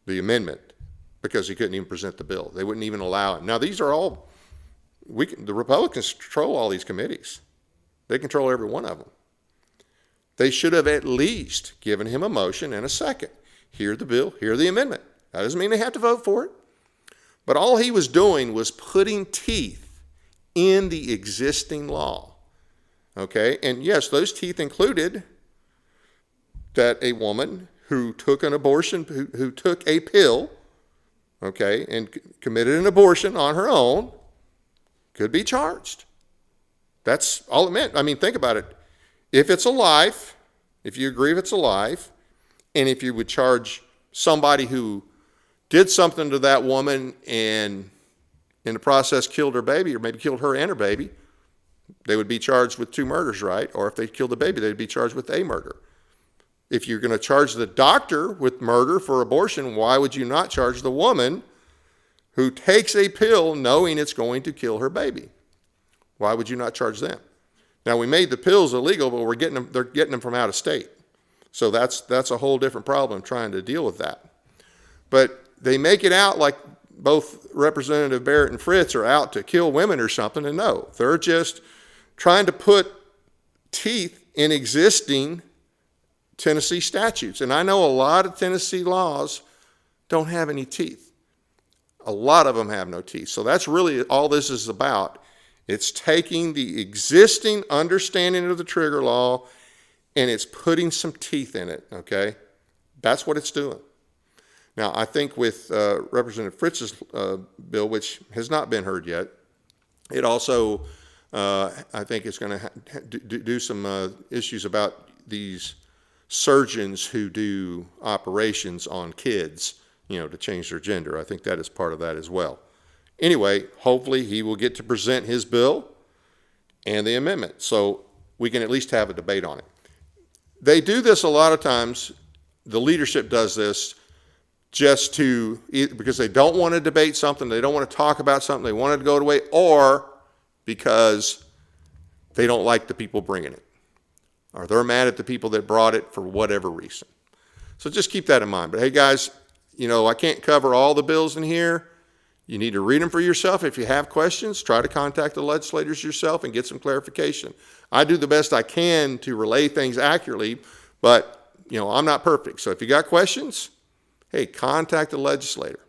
the amendment, because he couldn't even present the bill. They wouldn't even allow it. Now, these are all, the Republicans control all these committees. They control every one of them. They should have at least given him a motion and a second. Hear the bill, hear the amendment. That doesn't mean they have to vote for it. But all he was doing was putting teeth in the existing law. Okay, and yes, those teeth included that a woman who took an abortion, who took a pill, okay, and committed an abortion on her own, could be charged. That's all it meant. I mean, think about it. If it's a life, if you agree if it's a life, and if you would charge somebody who did something to that woman and in the process killed her baby, or maybe killed her and her baby, they would be charged with 2 murders, right? Or if they killed the baby, they'd be charged with a murder. If you're going to charge the doctor with murder for abortion, why would you not charge the woman who takes a pill knowing it's going to kill her baby? Why would you not charge them? Now, we made the pills illegal, but they're getting them from out of state. So that's a whole different problem, trying to deal with that. But they make it out like both Representative Barrett and Fritz are out to kill women or something, and no, they're just trying to put teeth in existing Tennessee statutes. And I know a lot of Tennessee laws don't have any teeth. A lot of them have no teeth. So that's really all this is about, It's taking the existing understanding of the trigger law and it's putting some teeth in it, okay? That's what it's doing. Now, I think with Representative Fritz's bill, which has not been heard yet, it also, I think it's going to do some issues about these surgeons who do operations on kids, to change their gender. I think that is part of that as well. Anyway, hopefully he will get to present his bill and the amendment so we can at least have a debate on it. They do this a lot of times. The leadership does this just because they don't want to debate something, they don't want to talk about something, they want it to go away, or because they don't like the people bringing it, or they're mad at the people that brought it for whatever reason. So just keep that in mind. But hey guys, I can't cover all the bills in here. You need to read them for yourself. If you have questions, try to contact the legislators yourself and get some clarification. I do the best I can to relay things accurately, but I'm not perfect. So if you got questions, hey, contact the legislator.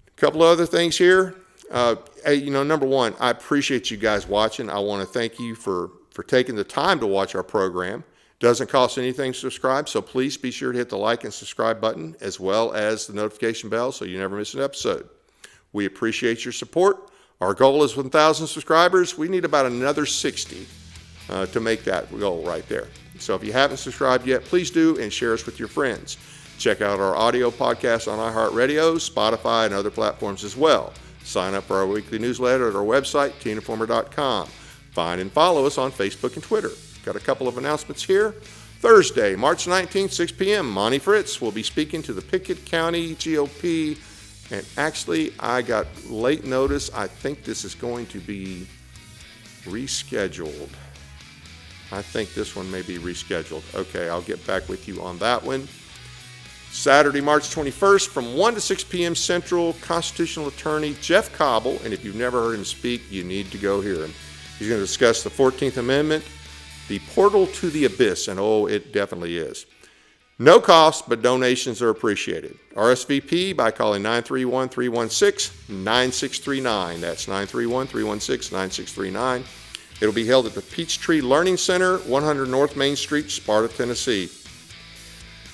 A couple of other things here. Number one, I appreciate you guys watching. I want to thank you for taking the time to watch our program. Doesn't cost anything to subscribe, so please be sure to hit the like and subscribe button as well as the notification bell so you never miss an episode. We appreciate your support. Our goal is 1,000 subscribers. We need about another 60 to make that goal right there. So if you haven't subscribed yet, please do and share us with your friends. Check out our audio podcast on iHeartRadio, Spotify, and other platforms as well. Sign up for our weekly newsletter at our website, teeninformer.com. Find and follow us on Facebook and Twitter. Got a couple of announcements here. Thursday, March 19th, 6 p.m., Monty Fritz will be speaking to the Pickett County GOP. And actually, I got late notice. I think this is going to be rescheduled. I think this one may be rescheduled. Okay, I'll get back with you on that one. Saturday, March 21st, from 1 to 6 p.m. Central, constitutional attorney Jeff Cobble, and if you've never heard him speak, you need to go hear him. He's going to discuss the 14th Amendment, the portal to the abyss, and it definitely is. No cost, but donations are appreciated. RSVP by calling 931-316-9639. That's 931-316-9639. It'll be held at the Peachtree Learning Center, 100 North Main Street, Sparta, Tennessee.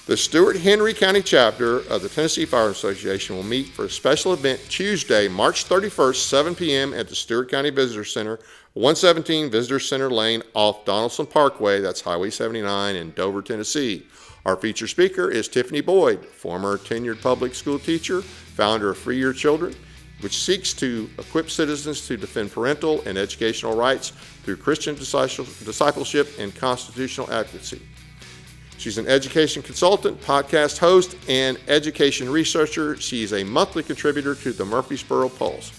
The Stewart Henry County chapter of the Tennessee Fire Association will meet for a special event Tuesday, March 31st, 7 p.m. at the Stewart County Visitor Center, 117 Visitor Center Lane off Donaldson Parkway, that's Highway 79 in Dover, Tennessee. Our featured speaker is Tiffany Boyd, former tenured public school teacher, founder of Free Your Children, which seeks to equip citizens to defend parental and educational rights through Christian discipleship and constitutional advocacy. She's an education consultant, podcast host, and education researcher. She's a monthly contributor to the Murfreesboro Pulse.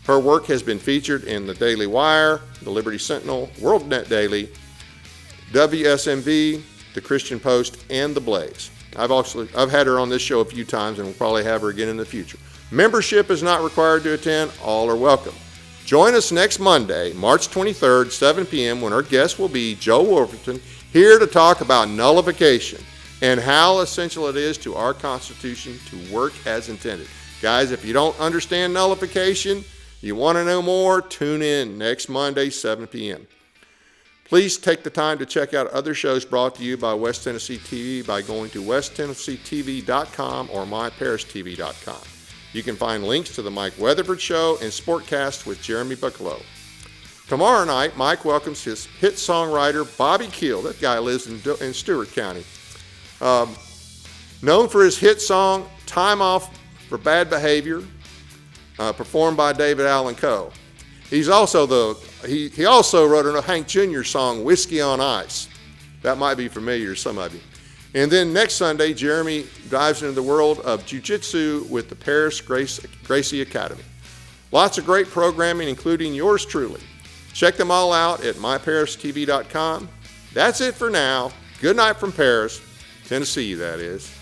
Her work has been featured in the Daily Wire, the Liberty Sentinel, WorldNet Daily, WSMV, the Christian Post, and the Blaze. I've had her on this show a few times and we'll probably have her again in the future. Membership is not required to attend. All are welcome. Join us next Monday, March 23rd, 7 p.m. when our guest will be Joe Wolverton, here to talk about nullification and how essential it is to our Constitution to work as intended. Guys, if you don't understand nullification, you want to know more, tune in next Monday, 7 p.m. Please take the time to check out other shows brought to you by West Tennessee TV by going to westtennesseetv.com or myparistv.com. You can find links to the Mike Weatherford Show and Sportcast with Jeremy Bucklow. Tomorrow night, Mike welcomes his hit songwriter Bobby Keel. That guy lives in Stewart County. Known for his hit song, Time Off for Bad Behavior, performed by David Allan Coe. He also wrote a Hank Jr. song, Whiskey on Ice. That might be familiar to some of you. And then next Sunday, Jeremy dives into the world of jiu-jitsu with the Paris Gracie Academy. Lots of great programming, including yours truly. Check them all out at myparistv.com. That's it for now. Good night from Paris, Tennessee, that is.